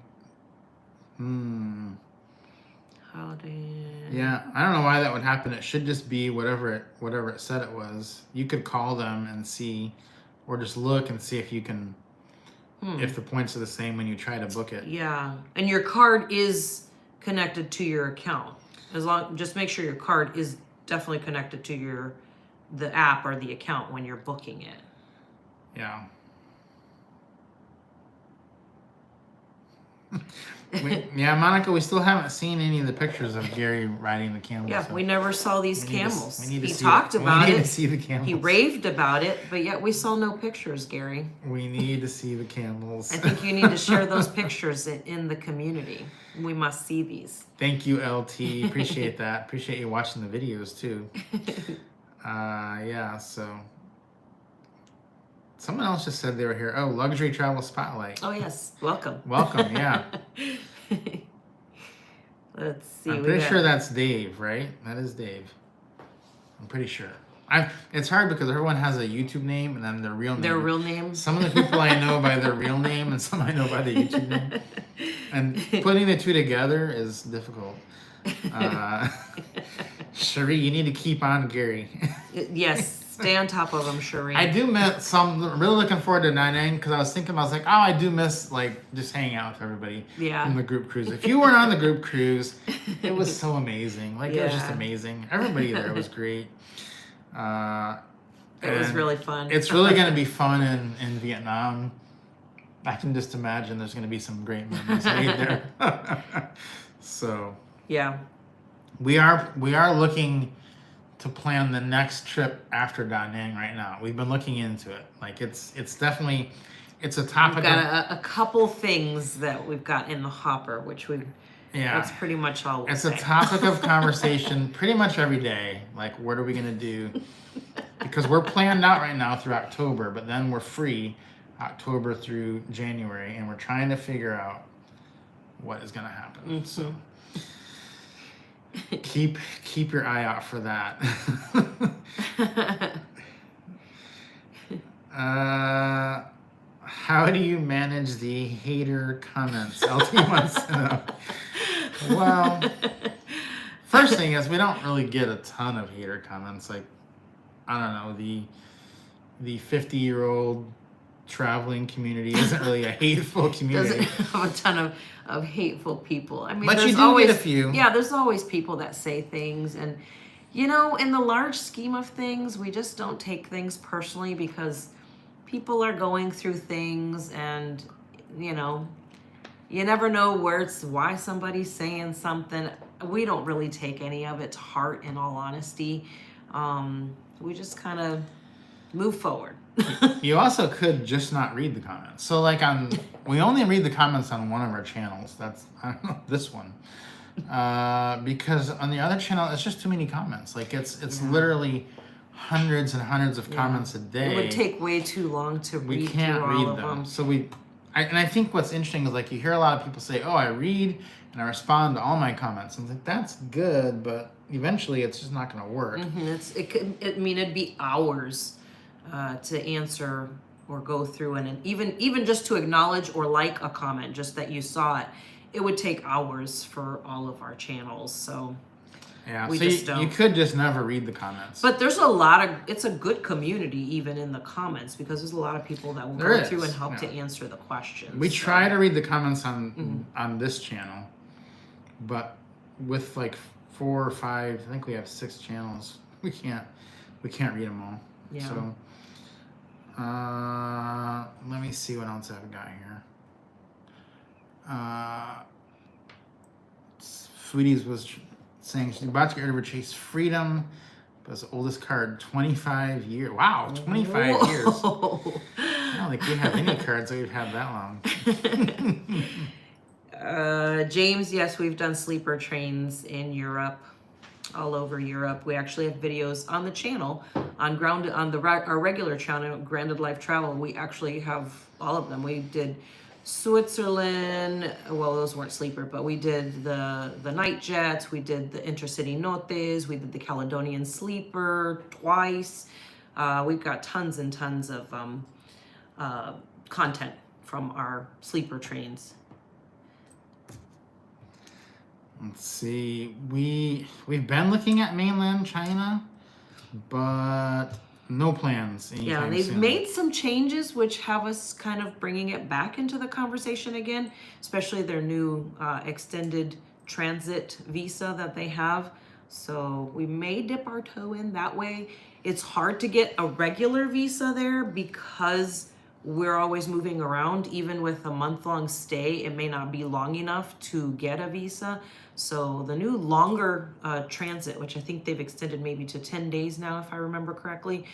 How did... Yeah, I don't know why that would happen. It should just be whatever it said it was. You could call them and see, or just look and see if you can, if the points are the same when you try to book it. Yeah, and your card is connected to your account. Just make sure your card is definitely connected to the app or the account when you're booking it. Yeah. Yeah, Monica, we still haven't seen any of the pictures of Gary riding the camel. Yeah, so we never saw these camels. we need to He see talked about we it. need to see the camels. He raved about it, but yet we saw no pictures, Gary. We need to see the camels. I think you need to share those pictures in the community. We must see these. Thank you, LT. Appreciate that. Appreciate you watching the videos too. Yeah, so someone else just said they were here. Oh, Luxury Travel Spotlight. Oh yes, welcome. Welcome, yeah. Let's see. I'm pretty sure that's Dave, right? That is Dave. I'm pretty sure. It's hard because everyone has a YouTube name and then their real name. Their real name? Some of the people I know by their real name and some I know by the YouTube name. And putting the two together is difficult. Cherie, you need to keep on Gary. Yes, Stay on top of them, Cherie. I do miss some. Really looking forward to Nine because I was like, oh, I do miss like just hanging out with everybody from the group cruise. If you weren't on the group cruise, it was so amazing. Like it was just amazing. Everybody there was great. It was really fun. It's really going to be fun in Vietnam. I can just imagine there's going to be some great memories made there. So yeah, we are looking to plan the next trip after Da Nang right now. We've been looking into it. Like it's definitely a topic. We've got a couple things that we've got in the hopper, which that's pretty much all. It's a topic of conversation pretty much every day. Like, what are we gonna do? Because we're planned out right now through October, but then we're free October through January, and we're trying to figure out what is gonna happen. Mm-hmm. So keep your eye out for that. How do you manage the hater comments? LT wants to know. Well, first thing is we don't really get a ton of hater comments. Like, I don't know, the 50-year-old traveling community isn't really a hateful community. Doesn't have a ton of hateful people. I mean, but there's you do always get a few. Yeah, there's always people that say things, and in the large scheme of things, we just don't take things personally because people are going through things, and you never know why somebody's saying something. We don't really take any of it to heart, in all honesty. We just kind of move forward. You also could just not read the comments. So like we only read the comments on one of our channels. That's, I don't know, this one. Because on the other channel, it's just too many comments. Like it's literally hundreds and hundreds of comments a day. It would take way too long to read. We can't through all read of them. them. So I think what's interesting is like you hear a lot of people say, oh, I read and I respond to all my comments. And it's like, that's good, but eventually it's just not going to work. Mm-hmm. It'd be hours to answer or go through, and even just to acknowledge or like a comment, just that you saw it, it would take hours for all of our channels. So yeah, we so just don't. You could just never read the comments. But there's it's a good community even in the comments, because there's a lot of people that will go through and help to answer the questions. We try to read the comments on this channel, but with like 4 or 5, I think we have 6 channels. We can't read them all. Yeah. So let me see what else I've got here. Sweeties was saying she's about to get rid of her Chase Freedom. That's the oldest card, 25 years. Wow, 25 years. I don't think we have any cards that we've had that long. James, yes, we've done sleeper trains in Europe, all over Europe. We actually have videos on the channel, on our regular channel, Grounded Life Travel. We actually have all of them. We did Switzerland, well, those weren't sleeper, but we did the night jets, we did the intercity notes, we did the Caledonian sleeper twice. We've got tons and tons of content from our sleeper trains. Let's see, we've been looking at mainland China, but no plans. Yeah, they've made some changes which have us kind of bringing it back into the conversation again, especially their new extended transit visa that they have. So we may dip our toe in that way. It's hard to get a regular visa there because we're always moving around. Even with a month-long stay, it may not be long enough to get a visa. So the new longer transit, which I think they've extended maybe to 10 days now, if I remember correctly,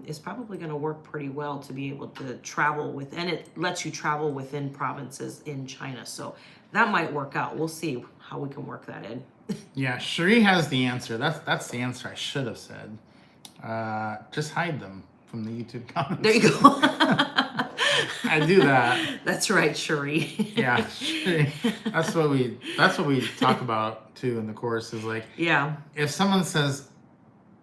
is probably going to work pretty well to be able to travel and it lets you travel within provinces in China. So that might work out. We'll see how we can work that in. Yeah, Cherie has the answer. That's the answer I should have said. Just hide them from the YouTube comments. There you go. I do that. That's right, Cherie. Yeah, Cherie. That's what we talk about too in the course, is like, yeah, if someone says,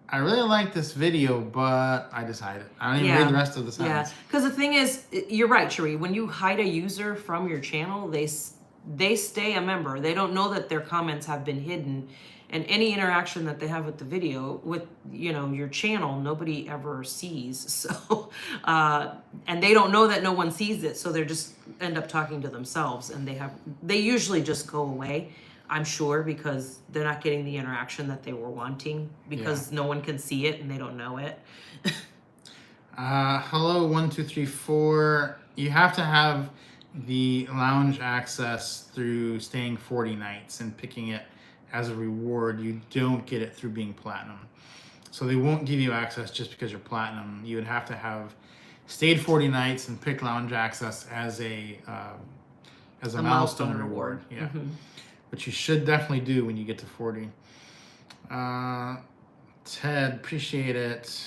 I really like this video, but I just hide it. I don't even read the rest of the sentence. Yeah, because the thing is, you're right, Cherie. When you hide a user from your channel, they stay a member. They don't know that their comments have been hidden. and any interaction that they have with the video, with your channel, nobody ever sees. So and they don't know that no one sees it, so they're just end up talking to themselves, and they usually just go away, I'm sure, because they're not getting the interaction that they were wanting, because no one can see it and they don't know it. Hello, 1234. You have to have the lounge access through staying 40 nights and picking it as a reward. You don't get it through being platinum. So they won't give you access just because you're platinum. You would have to have stayed 40 nights and pick lounge access as a milestone reward. Yeah. Mm-hmm. Which you should definitely do when you get to 40. Ted, appreciate it.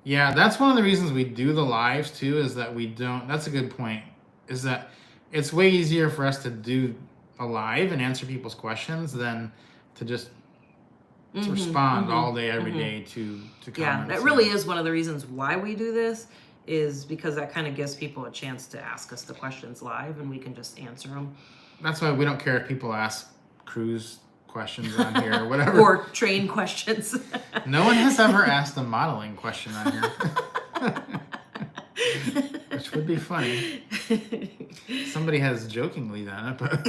Yeah, that's one of the reasons we do the lives too, is that we don't, that's a good point, is that it's way easier for us to do a live and answer people's questions than to just to respond all day, every day to comments. Yeah, that really is one of the reasons why we do this, is because that kind of gives people a chance to ask us the questions live and we can just answer them. That's why we don't care if people ask cruise questions on here or whatever. Or train questions. No one has ever asked a modeling question on here. Which would be funny. Somebody has jokingly done it, but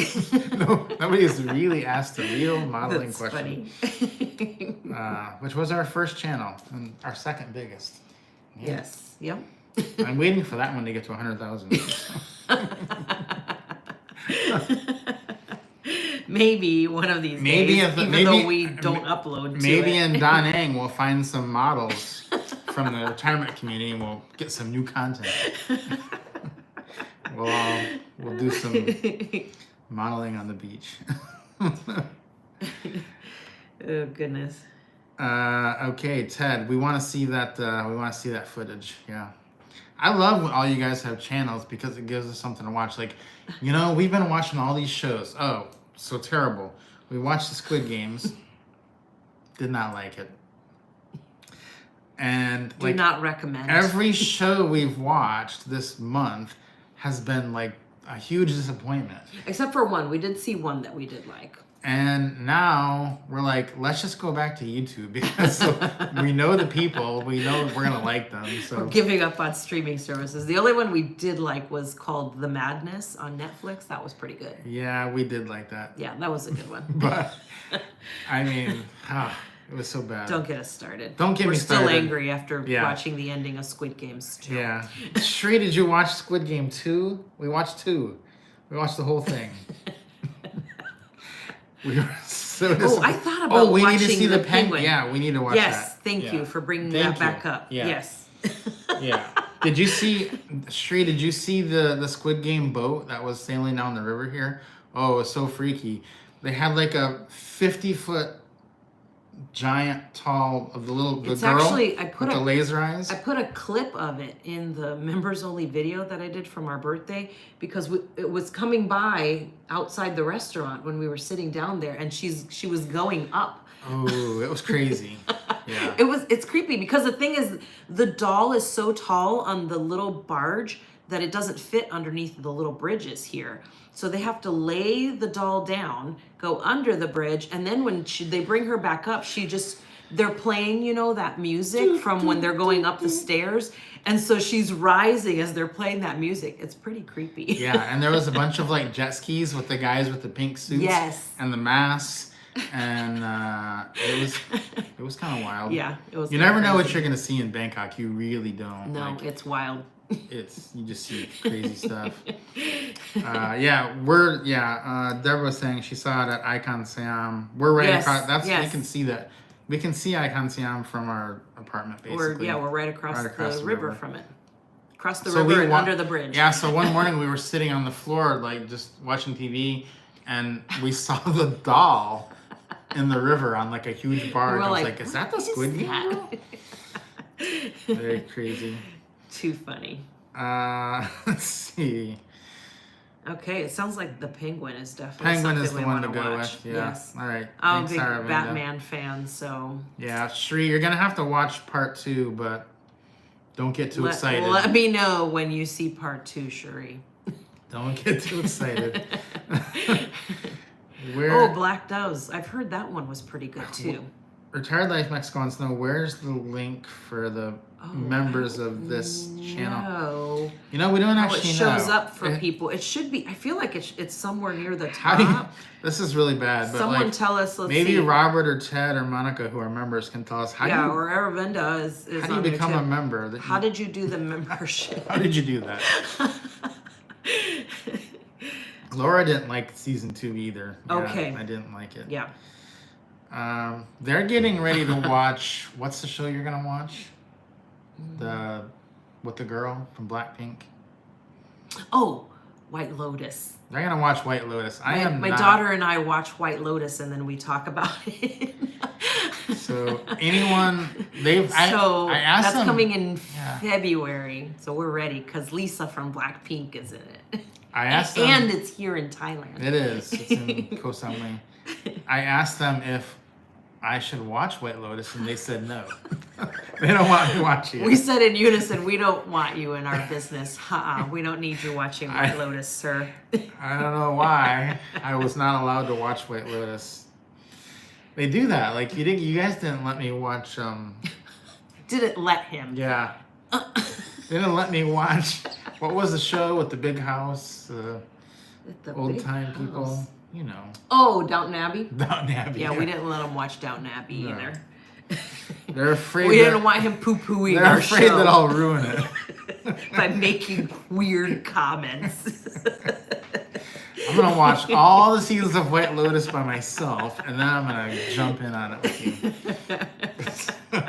no, nobody has really asked a real modeling question. Funny. Which was our first channel and our second biggest. Yeah. Yes. Yep. I'm waiting for that one to get to 100,000. Maybe one of these days, though we don't upload to maybe it. in Da Nang we'll find some models from the retirement community and we'll get some new content. We'll do some modeling on the beach. Oh goodness. Okay, Ted, we want to see that. We want to see that footage. Yeah, I love when all you guys have channels because it gives us something to watch. Like, we've been watching all these shows. Oh, so terrible. We watched the Squid Games. Did not like it. And do not recommend. Every show we've watched this month has been like a huge disappointment. Except for one. We did see one that we did like. And now we're like, let's just go back to YouTube because we know the people, we know we're gonna like them. So we're giving up on streaming services. The only one we did like was called The Madness on Netflix. That was pretty good. Yeah, we did like that. Yeah, that was a good one. But I mean, it was so bad. Don't get us started. Don't get me started. We're still angry after watching the ending of Squid Games 2. Yeah. Shree, did you watch Squid Game 2? We watched 2. We watched the whole thing. We were so disappointed. I thought about we watching need to see the Penguin. Yeah, we need to watch that. Yes, thank you for bringing that back up. Yeah. Yes. Yeah. Did you see, Shree, did you see the Squid Game boat that was sailing down the river here? Oh, it was so freaky. They had like a 50-foot giant tall of the girl with the laser eyes. I put a clip of it in the members only video that I did from our birthday because it was coming by outside the restaurant when we were sitting down there, and she was going up. Oh, it was crazy. Yeah. It's creepy because the thing is, the doll is so tall on the little barge that it doesn't fit underneath the little bridges here. So they have to lay the doll down, go under the bridge, and then when they bring her back up, they're playing, that music from when they're going up the stairs. And so she's rising as they're playing that music. It's pretty creepy. Yeah, and there was a bunch of like jet skis with the guys with the pink suits. Yes. And the masks. And it was kind of wild. Yeah, it was. You never know what you're going to see in Bangkok. You really don't. No, it's wild. You just see crazy stuff. Deborah was saying she saw it at Icon Siam. We're right across. We can see that. We can see Icon Siam from our apartment, basically. We're right across the river from it. Across the river and under the bridge. Yeah, so one morning we were sitting on the floor, like just watching TV, and we saw the doll in the river on like a huge barge. I was like, is that the Squid Game? Very crazy. Too funny. Let's see. Okay, it sounds like the Penguin is definitely something we want to go with. Yeah. Yes. All right. I'm a big Batman fan, so. Yeah, Shree, you're gonna have to watch part 2, but don't get too excited. Let me know when you see part 2, Shree. Don't get too excited. Oh, Black Doves. I've heard that one was pretty good too. Retired Life Mexico wants to know where's the link for the members of this channel. No. You know, we don't actually know. It shows up for people. It should be. I feel like it's somewhere near the top. This is really bad. But Someone tell us. Maybe Robert or Ted or Monica, who are members, can tell us how. Or Aravinda is. How do you become a member? How did you do the membership? How did you do that? Laura didn't like season 2 either. Okay. I didn't like it. Yeah. They're getting ready to watch. What's the show you're gonna watch? With the girl from Blackpink. Oh, White Lotus. They're gonna watch White Lotus. My daughter and I watch White Lotus, and then we talk about it. So anyone I asked that's them, coming in February, so we're ready because Lisa from Blackpink is in it. I asked them, and it's here in Thailand. It is. It's in Koh Samui. I asked them if I should watch White Lotus, and they said no. They don't want me watching it. We said in unison, we don't want you in our business. We don't need you watching White Lotus, sir. I don't know why I was not allowed to watch White Lotus. They do that. Like you guys didn't let me watch. Didn't let him. Yeah. They didn't let me watch. What was the show with the big house? Old time people. You know. Oh, Downton Abbey? Downton Abbey. Yeah, we didn't let him watch Downton Abbey either. They're afraid. We didn't want him poo-pooing our show. They're afraid that I'll ruin it. By making weird comments. I'm going to watch all the seasons of White Lotus by myself, and then I'm going to jump in on it with you.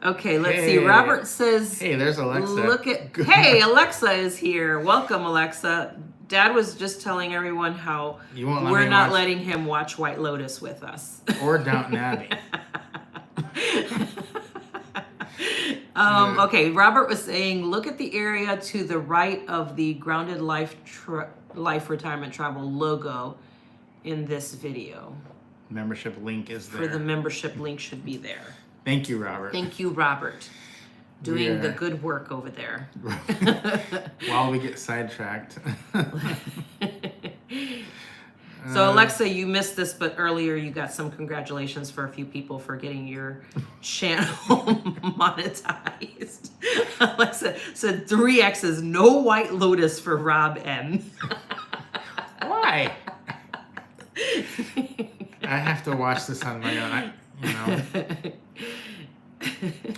Okay, let's see. Robert says... Hey, there's Alexa. Hey, Alexa is here. Welcome, Alexa. Dad was just telling everyone how we're not letting him watch White Lotus with us. Or Downton Abbey. Okay, Robert was saying, look at the area to the right of the Grounded Life Retirement Travel logo in this video. Membership link is there. For the membership link should be there. Thank you, Robert. Thank you, Robert. Doing the good work over there. While we get sidetracked. So Alexa, you missed this, but earlier you got some congratulations for a few people for getting your channel monetized. Alexa said 3X's, no White Lotus for Rob M. Why? I have to watch this on my own.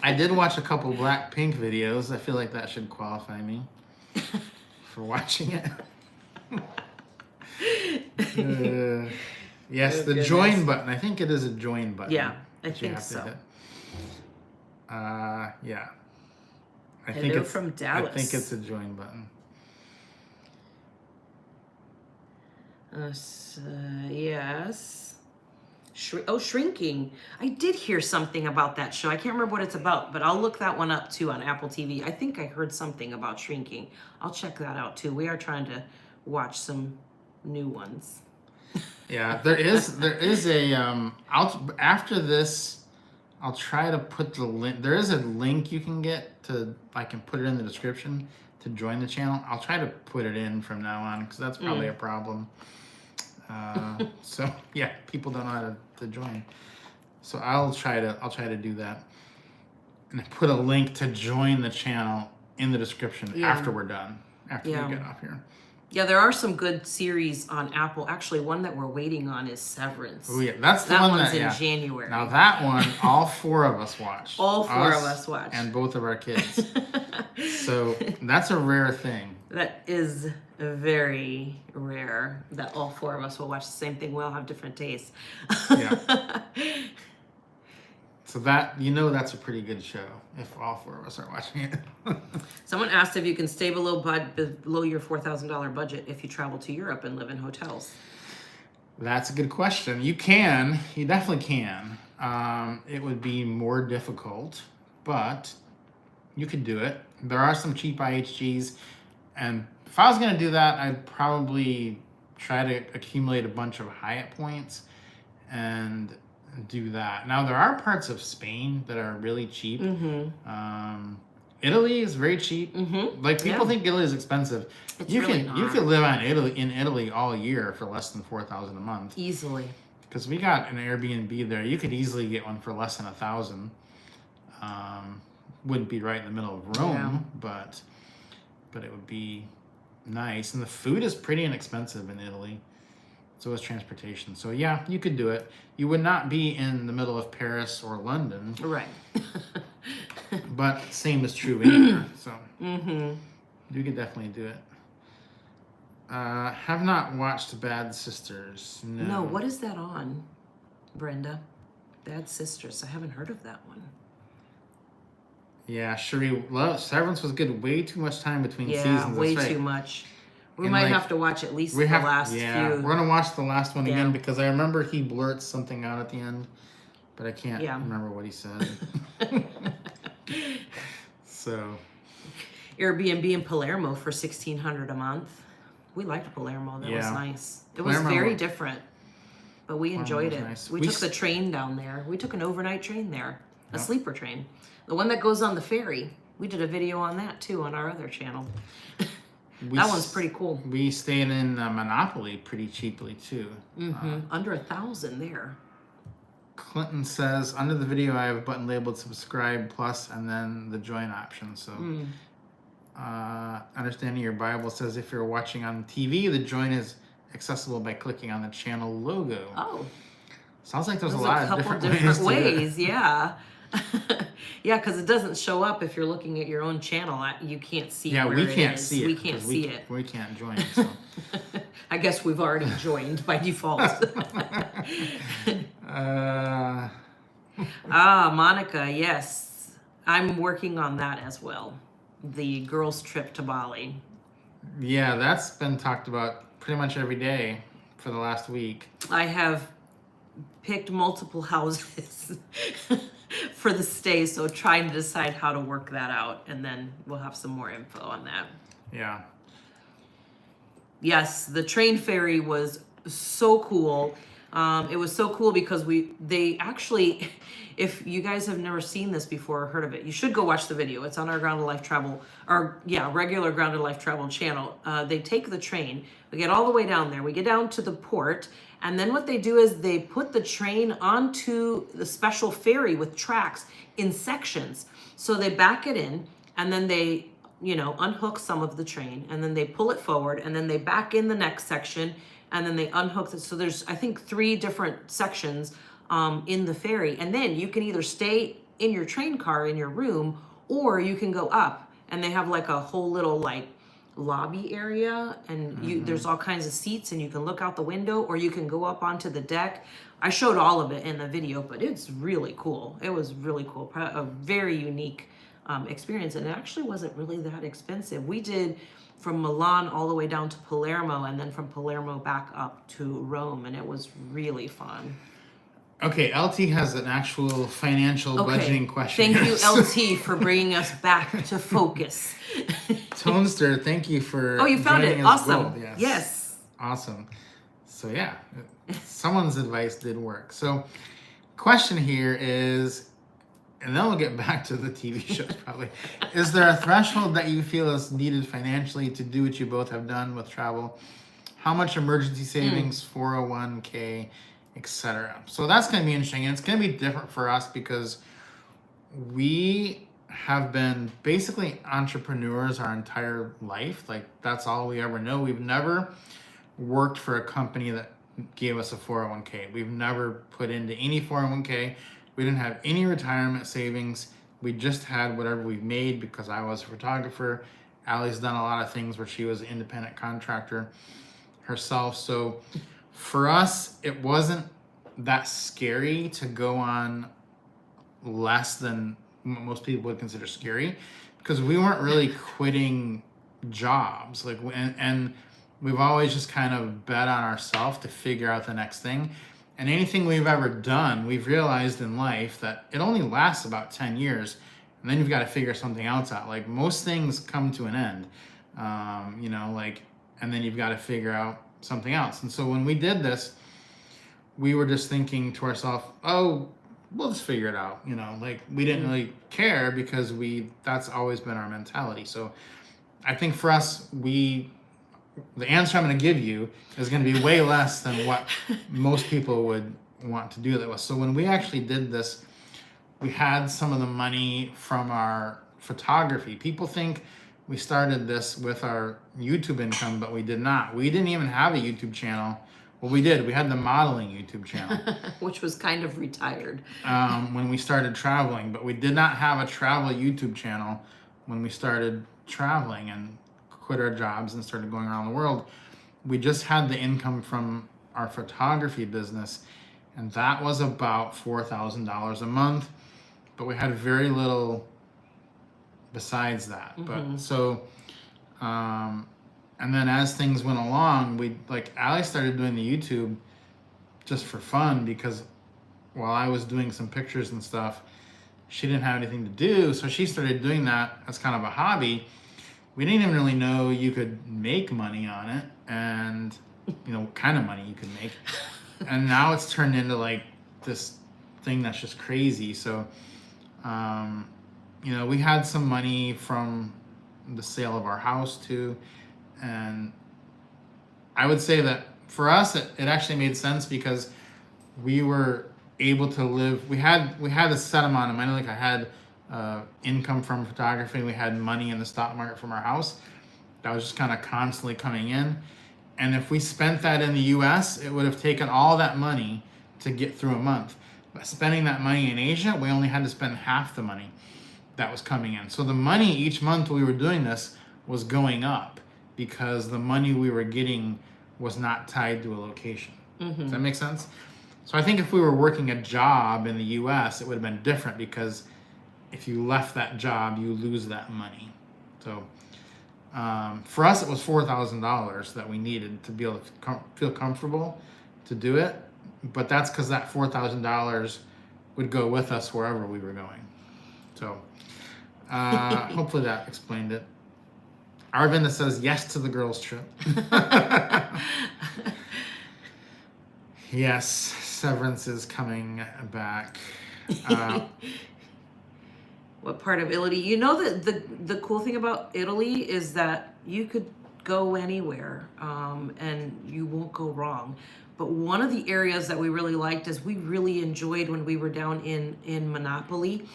I did watch a couple Blackpink videos. I feel like that should qualify me for watching it. Yes, the join button. I think it is a join button. Yeah, I think so. Yeah. I think it's from Dallas. I think it's a join button. Yes. Shrinking. I did hear something about that show. I can't remember what it's about, but I'll look that one up too on Apple TV. I think I heard something about Shrinking. I'll check that out too. We are trying to watch some new ones. Yeah, there is a after this I'll try to put the link. There is a link you can get to. I can put it in the description to join the channel. I'll try to put it in from now on because that's probably a problem. So yeah, people don't know how to join. So I'll try to do that, and put a link to join the channel in the description after we're done. After we get off here. Yeah, there are some good series on Apple. Actually, one that we're waiting on is Severance. Oh yeah, that's the that one one's that, in January. Now that one, all 4 of us watched. All 4 of us watched. And both of our kids. So that's a rare thing. That is very rare that all 4 of us will watch the same thing. We all have different tastes. Yeah. So that's a pretty good show if all 4 of us are watching it. Someone asked if you can stay below your $4,000 budget if you travel to Europe and live in hotels. That's a good question. You can. You definitely can. It would be more difficult, but you could do it. There are some cheap IHGs, and if I was going to do that, I'd probably try to accumulate a bunch of Hyatt points and do that. Now there are parts of Spain that are really cheap. Italy is very cheap. Mm-hmm. Like people think Italy is expensive. It's You really can not. you could live in Italy all year for less than $4,000 a month. Easily. Because we got an Airbnb there. You could easily get one for less than $1,000. Wouldn't be right in the middle of Rome, but it would be nice. And the food is pretty inexpensive in Italy. So is transportation. So yeah, you could do it. You would not be in the middle of Paris or London. Right. But same is true anywhere. So Mm-hmm. you could definitely do it. Have not watched Bad Sisters. No, what is that on, Brenda? Bad Sisters. I haven't heard of that one. Yeah, Cherie, Severance was good. Way too much time between Yeah, seasons. way That's right. too much. We And, might like, have to watch at least the last few. We're gonna watch the last one Yeah. again because I remember he blurts something out at the end, but I can't Yeah. remember what he said. So Airbnb in Palermo for $1,600 a month. We liked Palermo. That was Yeah. nice. It Palermo- was very different, but we enjoyed was it. nice. We We took s- the train down there. We took an overnight train there, a Yep. sleeper train, the one that goes on the ferry. We did a video on that too on our other channel. That one's pretty cool. We stayed in Monopoly pretty cheaply too. Under 1,000 there. Clinton says under the video I have a button labeled subscribe plus and then the join option. So understanding your Bible says if you're watching on TV, the join is accessible by clicking on the channel logo. Oh, Sounds like there's a there's lot a of couple different different ways. To do it. ways. Yeah. Yeah, because it doesn't show up if you're looking at your own channel. You can't see Yeah, where we it can't is. see it. We can't 'cause see it. We can't join. So. I guess we've already joined by default. Monica, yes. I'm working on that as well. The girls' trip to Bali. Yeah, that's been talked about pretty much every day for the last week. I have picked multiple houses for the stay, so trying to decide how to work that out, and then we'll have some more info on that. Yeah. Yes, the train ferry was so cool. It was so cool because they actually, if you guys have never seen this before or heard of it, you should go watch the video. It's on our Grounded Life Travel, regular Grounded Life Travel channel. They take the train, we get all the way down there, we get down to the port, and then what they do is they put the train onto the special ferry with tracks in sections. So they back it in, and then they unhook some of the train, and then they pull it forward, and then they back in the next section, and then they unhook it. So there's, I think, 3 different sections in the ferry, and then you can either stay in your train car in your room, or you can go up, and they have like a whole little like lobby area, and there's all kinds of seats, and you can look out the window, or you can go up onto the deck. I showed all of it in the video, but it's really cool. It was really cool, a very unique experience, and it actually wasn't really that expensive. We did from Milan all the way down to Palermo, and then from Palermo back up to Rome, and it was really fun. Okay, LT has an actual financial budgeting question. Thank you, LT, for bringing us back to focus. Tonester, thank you for Oh, you found it. joining us Awesome. both. Yes. Awesome. So yeah, someone's advice did work. So question here is, and then we'll get back to the TV shows probably. Is there a threshold that you feel is needed financially to do what you both have done with travel? How much emergency savings, 401k, etc.? So that's going to be interesting, and it's going to be different for us because we have been basically entrepreneurs our entire life. Like that's all we ever know. We've never worked for a company that gave us a 401k. We've never put into any 401k. We didn't have any retirement savings. We just had whatever we made because I was a photographer. Allie's done a lot of things where she was an independent contractor herself. So for us, it wasn't that scary to go on less than most people would consider scary because we weren't really quitting jobs. Like, and we've always just kind of bet on ourselves to figure out the next thing. And anything we've ever done, we've realized in life that it only lasts about 10 years. And then you've got to figure something else out. Like most things come to an end, and then you've got to figure out something else. And so when we did this, we were just thinking to ourselves, oh, we'll just figure it out. Like we didn't really care because that's always been our mentality. So I think for us, the answer I'm going to give you is going to be way less than what most people would want to do that with. So when we actually did this, we had some of the money from our photography. People think we started this with our YouTube income, but we did not. We didn't even have a YouTube channel. Well, we did. We had the modeling YouTube channel. Which was kind of retired. When we started traveling, but we did not have a travel YouTube channel when we started traveling and quit our jobs and started going around the world. We just had the income from our photography business, and that was about $4,000 a month, but we had very little besides that. But so and then as things went along, Allie started doing the YouTube just for fun, because while I was doing some pictures and stuff, she didn't have anything to do, so she started doing that as kind of a hobby. We didn't even really know you could make money on it, and what kind of money you could make. And now it's turned into like this thing that's just crazy. So we had some money from the sale of our house too, and I would say that for us it actually made sense, because we were able to live. We had a set amount of money. Like I had income from photography. We had money in the stock market from our house that was just kind of constantly coming in. And if we spent that in the US, it would have taken all that money to get through a month. But spending that money in Asia, we only had to spend half the money that was coming in. So the money each month we were doing this was going up, because the money we were getting was not tied to a location. Does that make sense? So I think if we were working a job in the US, it would have been different, because if you left that job, you lose that money. So for us, it was $4,000 that we needed to be able to feel comfortable to do it. But that's because that $4,000 would go with us wherever we were going. So hopefully that explained it. Arvinda says yes to the girls' trip. Yes, Severance is coming back. What part of Italy? The cool thing about Italy is that you could go anywhere, and you won't go wrong. But one of the areas that we really liked is we really enjoyed when we were down in Monopoly.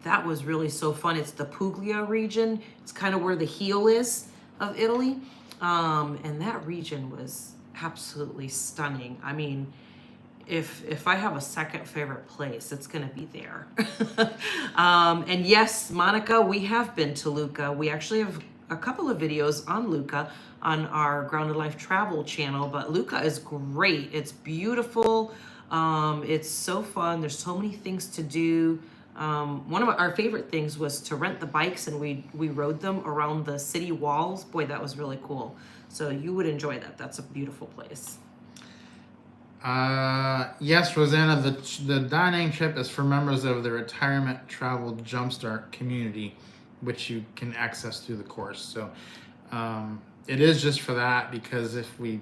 That was really so fun. It's the Puglia region. It's kind of where the heel is of Italy. And that region was absolutely stunning. I mean, if I have a second favorite place, it's going to be there. And yes, Monica, we have been to Lucca. We actually have a couple of videos on Lucca on our Grounded Life Travel channel, but Lucca is great. It's beautiful. It's so fun. There's so many things to do. One of our favorite things was to rent the bikes, and we rode them around the city walls. Boy, that was really cool. So you would enjoy that. That's a beautiful place. Yes, Rosanna, the Da Nang trip is for members of the Retirement Travel Jumpstart community, which you can access through the course. So it is just for that, because if we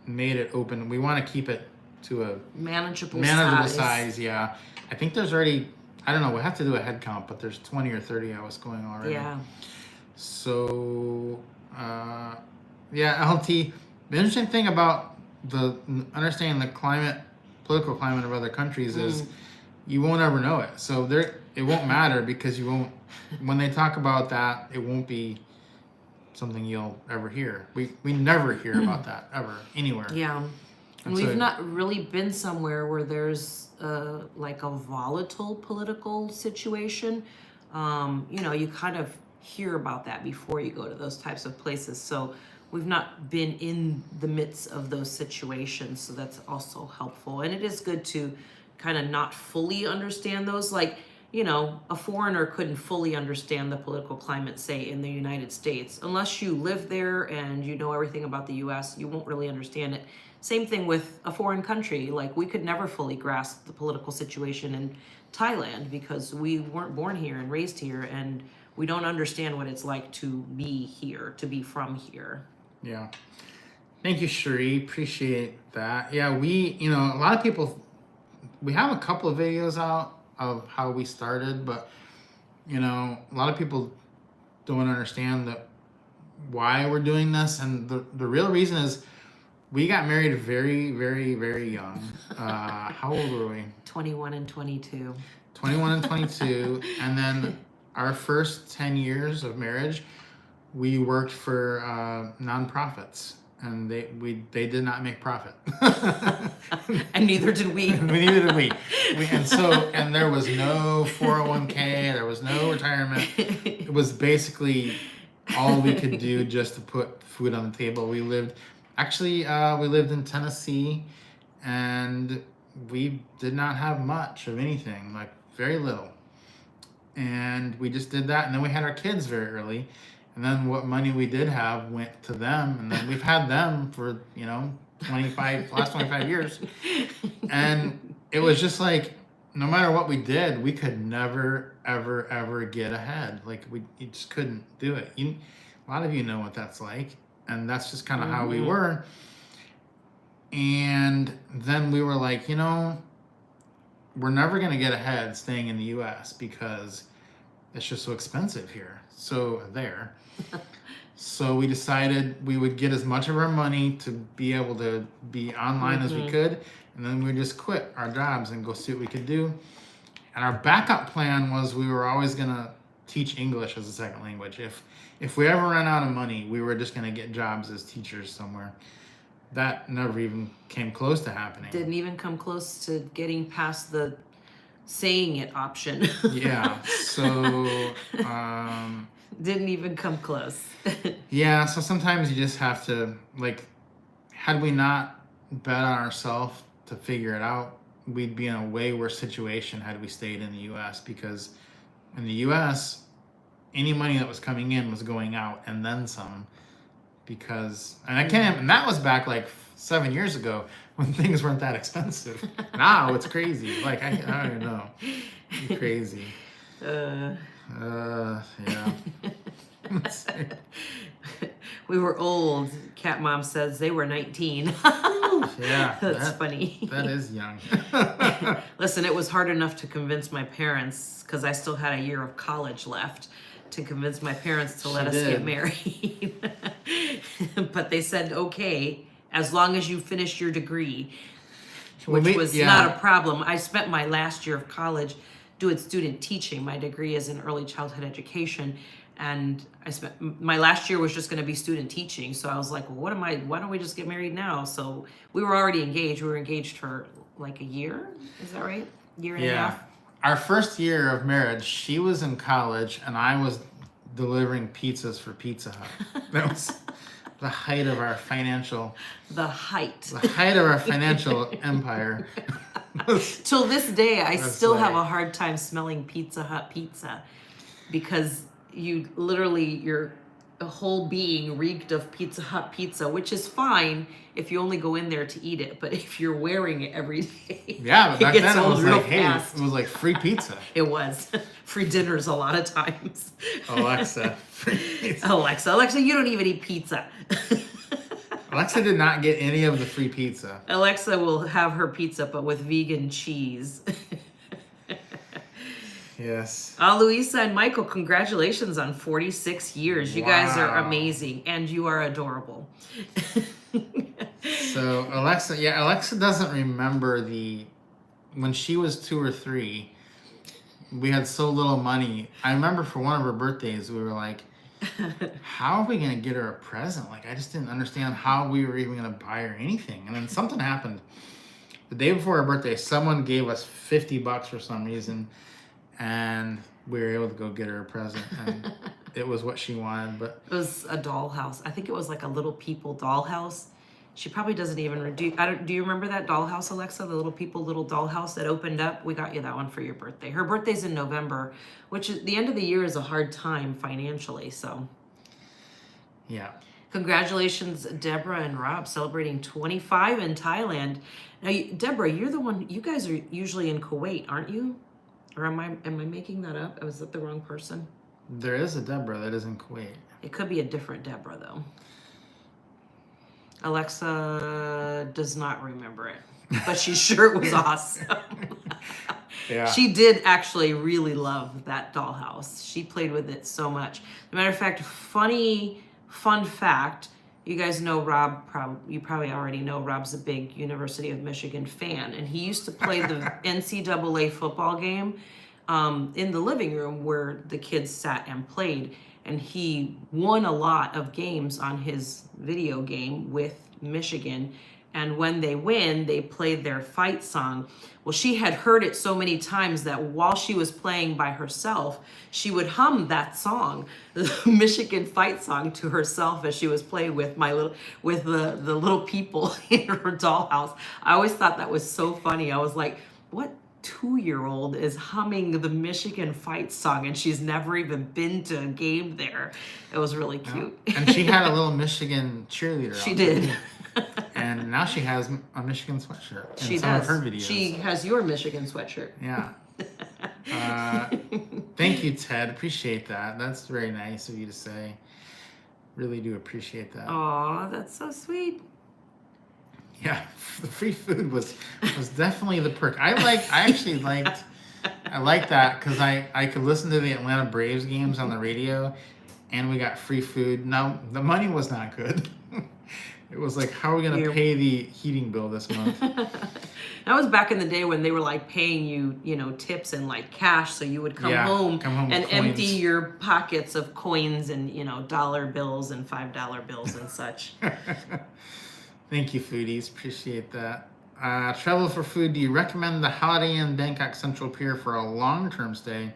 made it open, we want to keep it to a manageable size. Yeah, I think there's already, I don't know, we'll have to do a head count, but there's 20 or 30 of us going already. Yeah. So yeah, LT, the interesting thing about the understanding the political climate of other countries is you won't ever know it. So it won't matter, because you won't, when they talk about that, it won't be something you'll ever hear. We never hear about that ever anywhere. Yeah. And we've not really been somewhere where there's like a volatile political situation. You kind of hear about that before you go to those types of places. So we've not been in the midst of those situations. So that's also helpful. And it is good to kind of not fully understand those. Like, a foreigner couldn't fully understand the political climate, say, in the United States. Unless you live there and you know everything about the US, you won't really understand it. Same thing with a foreign country. Like, we could never fully grasp the political situation in Thailand, because we weren't born here and raised here, and we don't understand what it's like to be here, to be from here. Yeah. Thank you, Cherie. Appreciate that. Yeah, a lot of people we have a couple of videos out of how we started, but a lot of people don't understand that why we're doing this, and the real reason is we got married very, very, very young. How old were we? 21 and 22. 21 and 22, and then our first 10 years of marriage, we worked for nonprofits, and they did not make profit. And neither did we. Neither did we. And there was no 401k, there was no retirement. It was basically all we could do just to put food on the table. We lived in Tennessee, and we did not have much of anything, like very little. And we just did that, and then we had our kids very early. And then what money we did have went to them, and then we've had them for last 25 years. And it was just like, no matter what we did, we could never ever ever get ahead. Like you just couldn't do it. A lot of you know what that's like, and that's just kind of how we were. And then we were like, we're never going to get ahead staying in the U.S. because it's just so expensive here. So we decided we would get as much of our money to be able to be online as we could, and then we just quit our jobs and go see what we could do. And our backup plan was we were always going to teach English as a second language. If we ever ran out of money, we were just going to get jobs as teachers somewhere. That never even came close to happening. Didn't even come close to getting past the saying it option. Yeah, so... Didn't even come close. Yeah, so sometimes you just have to, had we not bet on ourselves to figure it out, we'd be in a way worse situation had we stayed in the U.S. because in the U.S., any money that was coming in was going out and then some. And that was back 7 years ago when things weren't that expensive. Now it's crazy. I don't know. It's crazy. Yeah. We were old. Cat Mom says they were 19. Yeah. That's funny. That is young. Listen, it was hard enough to convince my parents, because I still had a year of college left, to convince my parents to let us get married. But they said, okay, as long as you finish your degree, which was not a problem. I spent my last year of college doing student teaching. My degree is in early childhood education, and my last year was just going to be student teaching. So I was like, well, why don't we just get married now? So we were already engaged. We were engaged for a year. Is that right? Year and a half. Our first year of marriage, she was in college and I was delivering pizzas for Pizza Hut. That was the height of our financial... The height of our financial empire. Till this day, I still have a hard time smelling Pizza Hut pizza, because your whole being reeked of Pizza Hut pizza, which is fine if you only go in there to eat it, but if you're wearing it every day, yeah, but back then it was fast. It was free pizza. It was free dinners a lot of times. Alexa, free pizza. Alexa, you don't even eat pizza. Alexa did not get any of the free pizza. Alexa will have her pizza, but with vegan cheese. Yes. Louisa and Michael, congratulations on 46 years. You guys are amazing, and you are adorable. So Alexa doesn't remember when she was 2 or 3, we had so little money. I remember for one of her birthdays, we were like, how are we going to get her a present? I just didn't understand how we were even going to buy her anything. And then something happened. The day before her birthday, someone gave us $50 for some reason, and we were able to go get her a present. And it was what she wanted. But it was a dollhouse. I think it was a Little People dollhouse. She probably doesn't even do you remember that dollhouse, Alexa? The Little People little dollhouse that opened up? We got you that one for your birthday. Her birthday's in November, which is the end of the year is a hard time financially, so. Yeah. Congratulations, Deborah and Rob, celebrating 25 in Thailand. Now, Deborah, you're the one, you guys are usually in Kuwait, aren't you? Or am I making that up? Was that the wrong person? There is a Deborah that is in Kuwait. It could be a different Deborah, though. Alexa does not remember it. but she's sure it was awesome. Yeah. She did actually really love that dollhouse. She played with it so much. As a matter of fact, fun fact, you guys know Rob, you probably already know Rob's a big University of Michigan fan, and he used to play the NCAA football game in the living room where the kids sat and played, and he won a lot of games on his video game with Michigan. And when they win, they played their fight song. Well, she had heard it so many times that while she was playing by herself, she would hum that song, the Michigan fight song, to herself as she was playing with the little people in her dollhouse. I always thought that was so funny. I was like, what 2-year-old is humming the Michigan fight song and she's never even been to a game there? It was really cute. Yeah. And she had a little Michigan cheerleader. She did. And now she has a Michigan sweatshirt in She some does. of her videos. She has your Michigan sweatshirt. Yeah. Thank you, Ted. Appreciate that. That's very nice of you to say. Really do appreciate that. Aw, that's so sweet. Yeah, the free food was definitely the perk. I actually liked that because I could listen to the Atlanta Braves games on the radio, and we got free food. Now the money was not good. It was like, how are we gonna pay the heating bill this month? That was back in the day when they were like paying you, tips in like cash, so you would come home and empty your pockets of coins and dollar bills and $5 bills and such. Thank you, foodies. Appreciate that. Travel for food. Do you recommend the Holiday Inn Bangkok Central Pier for a long-term stay?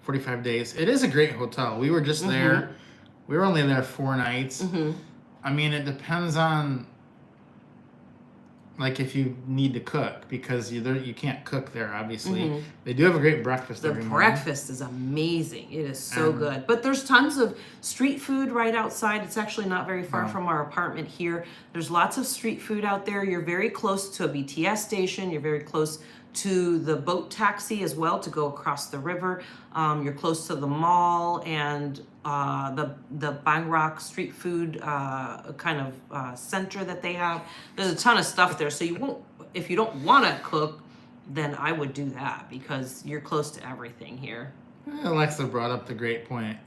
45 days. It is a great hotel. We were just there. We were only there 4 nights. I mean, it depends on like if you need to cook, because you can't cook there, obviously. They do have a great breakfast The every morning. breakfast is amazing. It is so good. But there's tons of street food right outside. It's actually not very far from our apartment here. There's lots of street food out there. You're very close to a BTS station. You're very close to the boat taxi as well to go across the river. You're close to the mall and the Bangkok street food kind of center that they have. There's a ton of stuff there, so if you don't want to cook, then I would do that because you're close to everything here. Alexa brought up the great point.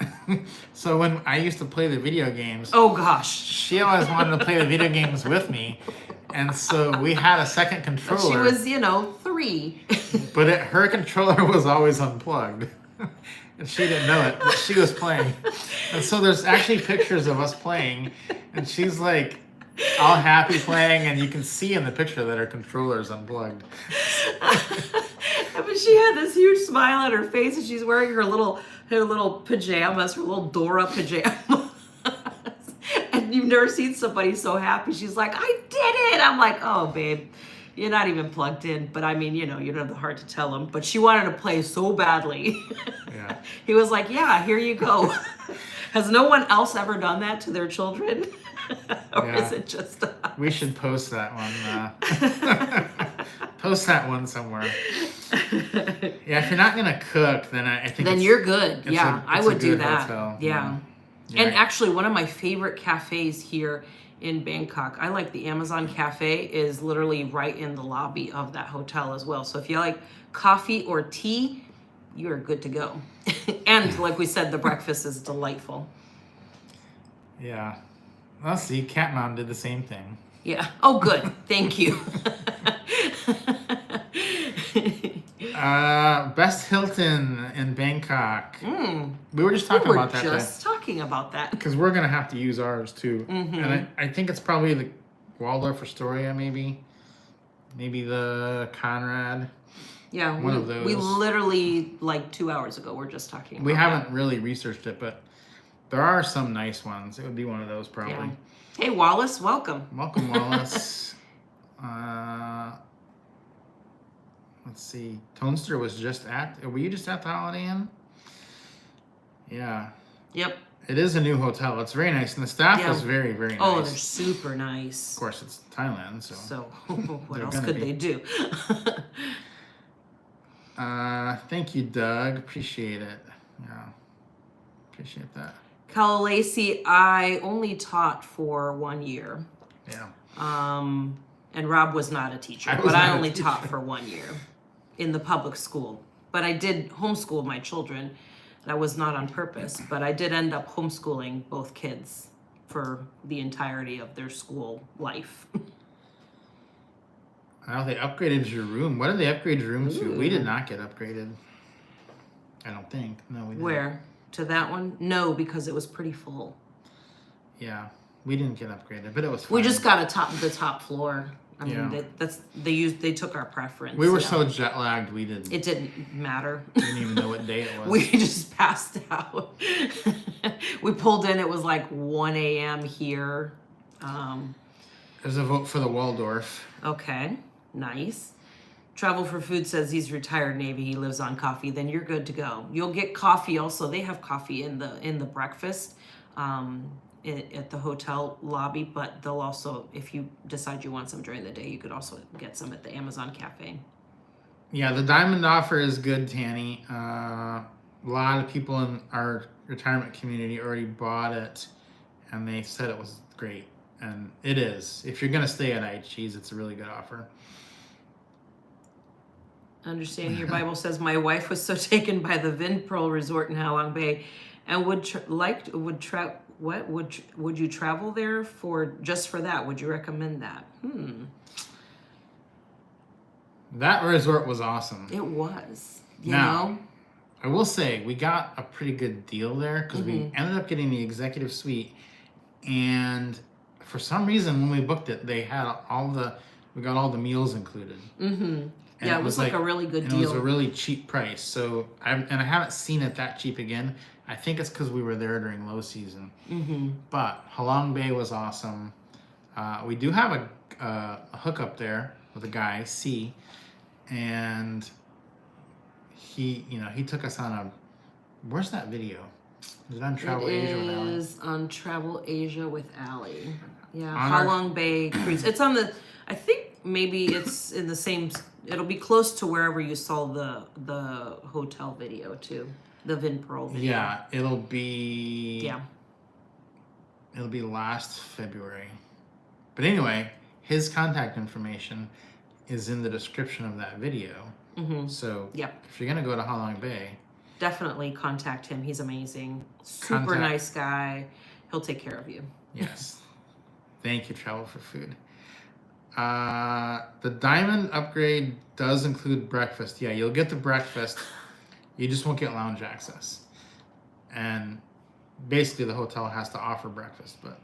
So when I used to play the video games, oh gosh, she always wanted to play the video games with me, and so we had a second controller. She was 3. But her controller was always unplugged. And she didn't know it, but she was playing. And so there's actually pictures of us playing, and she's like all happy playing, and you can see in the picture that her controller is unplugged. But she had this huge smile on her face, and she's wearing her little pajamas, her little Dora pajamas. And you've never seen somebody so happy. She's like, I did it! I'm like, oh, babe. You're not even plugged in, but I mean, you don't have the heart to tell him. But she wanted to play so badly. Yeah. He was like, yeah, here you go. Has no one else ever done that to their children? Or is it just us? We should post that one. Post that one somewhere. Yeah, if you're not going to cook, then I think then you're good. Yeah, I would do that. Hotel. Yeah. And actually, one of my favorite cafes here in Bangkok, I like the Amazon Cafe, is literally right in the lobby of that hotel as well. So if you like coffee or tea, you are good to go. And like we said, the breakfast is delightful. Yeah. Well, see, Cat Mom did the same thing. Yeah. Oh, good. Thank you. Best Hilton in Bangkok. We were just talking about that. Talking about that. Because we're going to have to use ours too. And I think it's probably the Waldorf Astoria, maybe. Maybe the Conrad. Yeah. One of those. We literally, like 2 hours ago, we're just talking about We haven't really researched it, but there are some nice ones. It would be one of those probably. Yeah. Hey, Wallace, welcome. Welcome, Wallace. Let's see. Tonster was just were you just at the Holiday Inn? Yeah. Yep. It is a new hotel. It's very nice, and the staff is very, very nice. Oh, they're super nice. Of course, it's Thailand, so. So, what else could they do? Thank you, Doug. Appreciate it. Yeah. Appreciate that. Lacey, I only taught for 1 year. Yeah. And Rob was not a teacher, I was but I not a only teacher. taught for 1 year in the public school. But I did homeschool my children. That was not on purpose, but I did end up homeschooling both kids for the entirety of their school life. Oh, they upgraded your room. What did they upgrade your room to? We did Ooh. not get upgraded. I don't think. No, we didn't. Where? To that one? No, because it was pretty full. Yeah, we didn't get upgraded, but it was fine. We just got the top floor. I mean, Yeah. they took our preference. We were yeah. so jet lagged, we didn't. It didn't matter. Didn't even know what day it was. We just passed out. We pulled in. It was like 1 a.m. here. There's a vote for the Waldorf. Okay, nice. Travel for Food says he's retired Navy. He lives on coffee. Then you're good to go. You'll get coffee also. They have coffee in the breakfast. At the hotel lobby, but they'll also, if you decide you want some during the day, you could also get some at the Amazon Cafe. Yeah, the diamond offer is good, Tanny. A lot of people in our retirement community already bought it, and they said it was great, and it is. If you're gonna stay at IHG's, it's a really good offer. Understanding your Bible says my wife was so taken by the Vin Pearl Resort in Halong Bay, and would you travel there just for that? Would you recommend that? That resort was awesome. It was. You Now, know? I will say we got a pretty good deal there because we ended up getting the executive suite, and for some reason when we booked it, they had we got all the meals included. Mm-hmm. Yeah, it was like a really good deal. It was a really cheap price. So I haven't seen it that cheap again. I think it's because we were there during low season. Mm-hmm. But Halong Bay was awesome. We do have a hookup there with a guy, C, and he took us on where's that video? Is it on Travel Asia with Allie? It is on Travel Asia with Allie. Yeah, On Halong Bay Cruise. It's on I think maybe it's in the same, it'll be close to wherever you saw the hotel video too. The Vin Pearl video. Yeah, it'll be last February. But anyway, his contact information is in the description of that video. Mm-hmm. So Yep. if you're gonna go to Halong Bay, Definitely contact him. He's amazing. Super nice guy. He'll take care of you. yes. Thank you, Travel for Food. The diamond upgrade does include breakfast. Yeah, you'll get the breakfast. You just won't get lounge access. And basically the hotel has to offer breakfast, but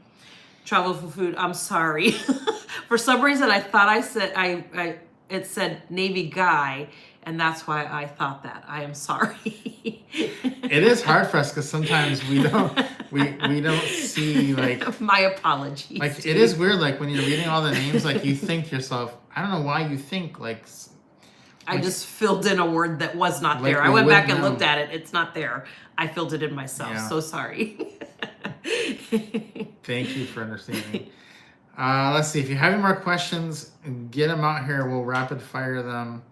Travel for Food. I'm sorry. For some reason I thought I said it said Navy guy, and that's why I thought that. I am sorry. it is hard for us because sometimes we don't see like my apologies. like it is weird like when you're reading all the names like you think to yourself, I don't know why you think like I just filled in a word that was not like there. I we went would back and know. looked at it. It's not there. I filled it in myself. Yeah. So sorry. Thank you for understanding. Let's see. If you have any more questions, get them out here. We'll rapid fire them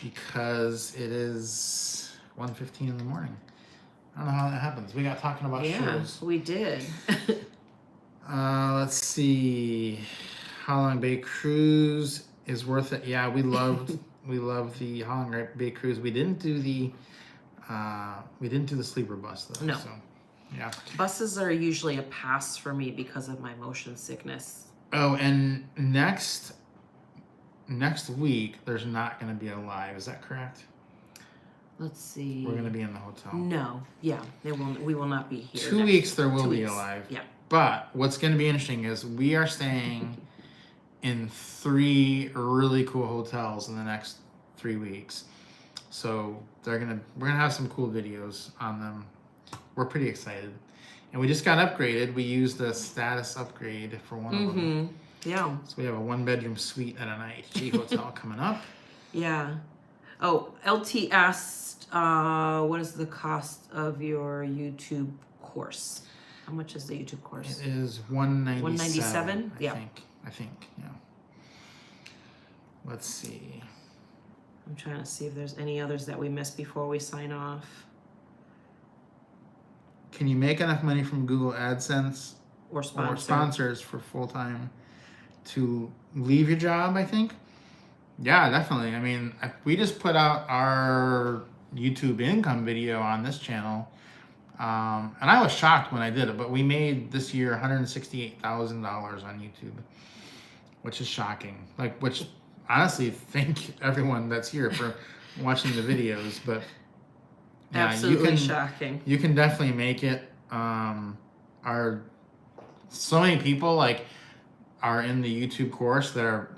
because it is 1:15 in the morning. I don't know how that happens. We got talking about shows. We did. Let's see. Halong Bay Cruise is worth it. Yeah, we loved the Halong Bay Cruise. We didn't do the sleeper bus though. No. So, yeah. Buses are usually a pass for me because of my motion sickness. Oh, and next week there's not going to be a live. Is that correct? Let's see. We're going to be in the hotel. No. Yeah. We will not be here. 2 weeks there will be a live. Yeah. But what's going to be interesting is we are staying in 3 really cool hotels in the next 3 weeks. So we're gonna have some cool videos on them. We're pretty excited. And we just got upgraded. We used the status upgrade for one of them. Yeah. So we have a 1-bedroom suite at an IHG hotel coming up. Yeah. Oh, LT asked, what is the cost of your YouTube course? How much is the YouTube course? It is $197. $197? Yeah. I think, yeah. Let's see. I'm trying to see if there's any others that we missed before we sign off. Can you make enough money from Google AdSense Or or sponsors for full-time to leave your job, I think. Yeah, definitely. I mean, we just put out our YouTube income video on this channel, and I was shocked when I did it. But we made this year $168,000 on YouTube, which is shocking. Which honestly, thank everyone that's here for watching the videos. But yeah, Absolutely shocking. You can definitely make it. So many people are in the YouTube course that are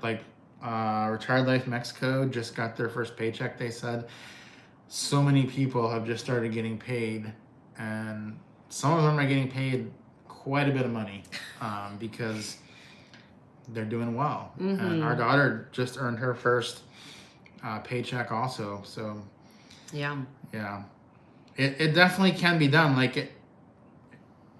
Retired Life Mexico just got their first paycheck, they said. So many people have just started getting paid, and some of them are getting paid quite a bit of money because they're doing well. Mm-hmm. And our daughter just earned her first paycheck also. So yeah, it definitely can be done.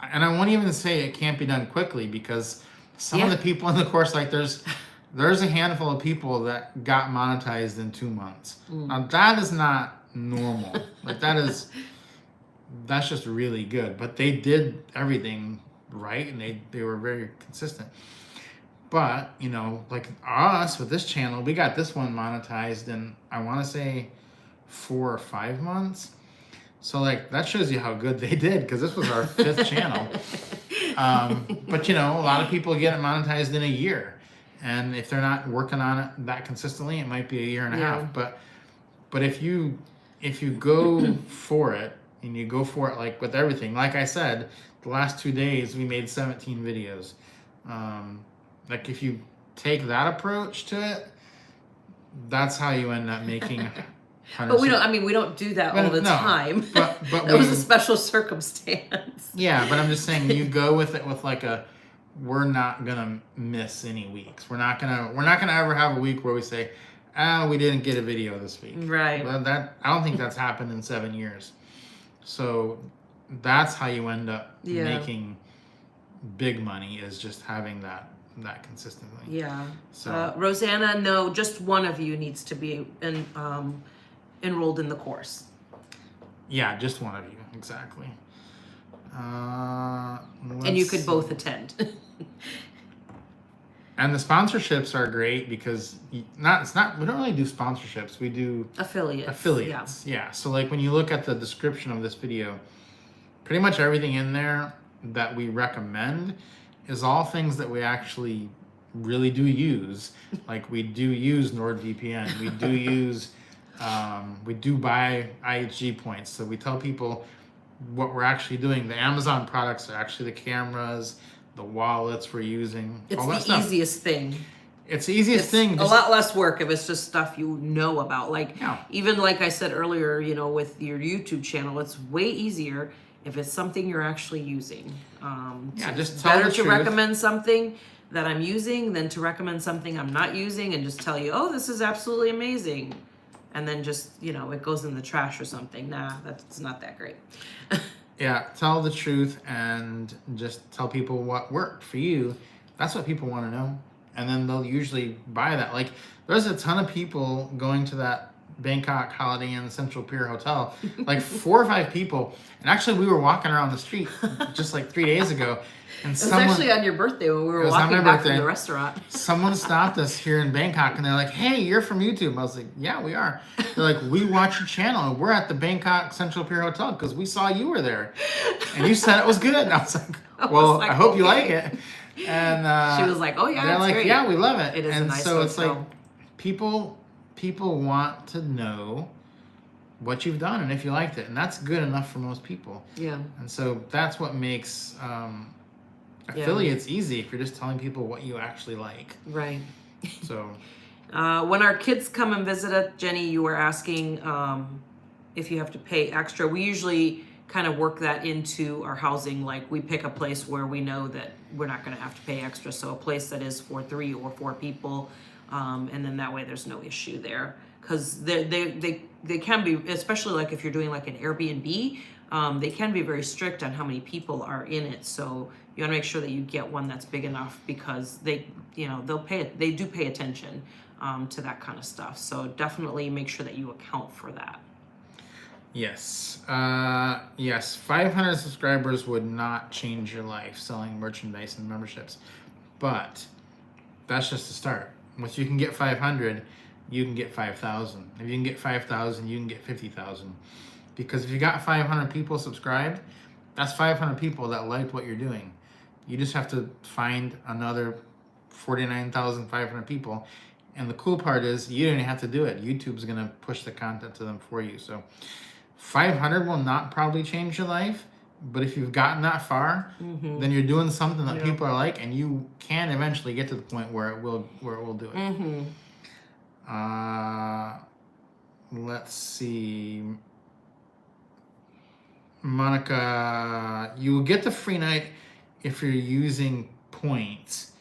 And I won't even say it can't be done quickly, because some of the people in the course, there's a handful of people that got monetized in 2 months. Now that is not normal. that's just really good. But they did everything right, and they were very consistent. But us with this channel, we got this one monetized in, I want to say, 4 or 5 months. So that shows you how good they did, because this was our 5th channel. But a lot of people get it monetized in a year. And if they're not working on it that consistently, it might be a year and a half. But if you go for it, and you go for it with everything, like I said, the last 2 days we made 17 videos. If you take that approach to it, that's how you end up making. But we don't do that all the time. But that was a special circumstance. Yeah, but I'm just saying, you go with it with we're not gonna miss any weeks. We're not gonna ever have a week where we say, we didn't get a video this week. Right. Well, I don't think that's happened in 7 years. So that's how you end up making big money, is just having that consistently. Yeah. So Rosanna, no, just one of you needs to be enrolled in the course. Yeah, just one of you, exactly. And you could both attend. And the sponsorships are great, because we don't really do sponsorships. We do affiliates. Yeah. So when you look at the description of this video, pretty much everything in there that we recommend is all things that we actually really do use. We do use NordVPN. We do use we do buy IHG points. So we tell people what we're actually doing. The Amazon products are actually the cameras, the wallets we're using. It's all that the stuff. easiest thing. It's the easiest thing. A lot less work if it's just stuff you know about. Yeah. Even like I said earlier, with your YouTube channel, it's way easier if it's something you're actually using. Just tell better the to truth. recommend something that I'm using than to recommend something I'm not using and just tell you, oh, this is absolutely amazing. And then just, it goes in the trash or something. Nah, that's not that great. Yeah, tell the truth and just tell people what worked for you. That's what people want to know. And then they'll usually buy that. There's a ton of people going to that Bangkok Holiday Inn Central Pier Hotel. 4 or 5 people. And actually, we were walking around the street just 3 days ago. And it was actually on your birthday when we were walking back from the restaurant. Someone stopped us here in Bangkok, and they're like, "Hey, you're from YouTube." I was like, "Yeah, we are." They're like, "We watch your channel, and we're at the Bangkok Central Pier Hotel because we saw you were there, and you said it was good." And I was like, "Well, I hope you like it." And she was like, "Oh yeah, they're like, great. "Yeah, we love it." It is and a nice so hotel. It's people want to know what you've done and if you liked it, and that's good enough for most people. Yeah. And so that's what makes affiliates easy, if you're just telling people what you actually like. Right. So when our kids come and visit us, Jenny, you were asking if you have to pay extra. We usually kind of work that into our housing. We pick a place where we know that we're not going to have to pay extra. So a place that is for 3 or 4 people, and then that way there's no issue there. Because they can be, especially if you're doing an Airbnb, they can be very strict on how many people are in it. So you want to make sure that you get one that's big enough, because they do pay attention to that kind of stuff. So definitely make sure that you account for that. Yes. 500 subscribers would not change your life selling merchandise and memberships. But that's just the start. Once you can get 500, you can get 5,000. If you can get 5,000, you can get 50,000. Because if you got 500 people subscribed, that's 500 people that liked what you're doing. You just have to find another 49,500 people. And the cool part is you don't even have to do it. YouTube's going to push the content to them for you. So 500 will not probably change your life. But if you've gotten that far, then you're doing something that people are like, and you can eventually get to the point where it will do it. Let's see. Monica, you will get the free night if you're using points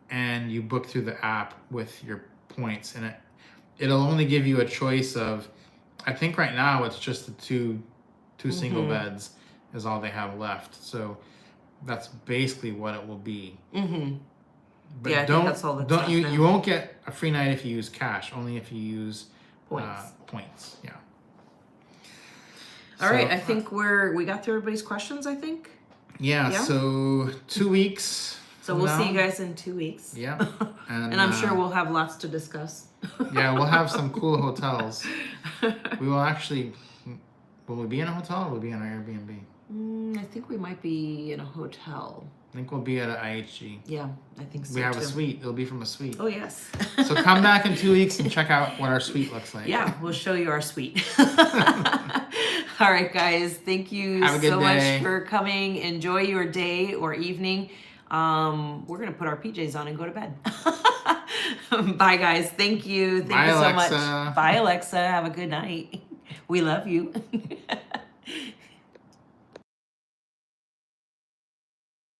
and you book through the app with your points, and it'll only give you a choice of, I think right now it's just the two single beds is all they have left. So that's basically what it will be. But yeah, I think that's all that's left now. You won't get a free night if you use cash, only if you use points. Yeah. All right, I think we got through everybody's questions, I think. Yeah. So 2 weeks. So we'll see you guys in 2 weeks. Yeah. And I'm sure we'll have lots to discuss. Yeah, we'll have some cool hotels. We will actually. Will we be in a hotel or will we be in an Airbnb? I think we might be in a hotel. I think we'll be at an IHG. Yeah, I think so. We have too. a suite. It'll be from a suite. Oh, yes. So come back in 2 weeks and check out what our suite looks like. Yeah, we'll show you our suite. All right, guys. Thank you so much for coming. Enjoy your day or evening. We're going to put our PJs on and go to bed. Bye, guys. Thank you. Thank you so much. Bye, Alexa. Have a good night. We love you.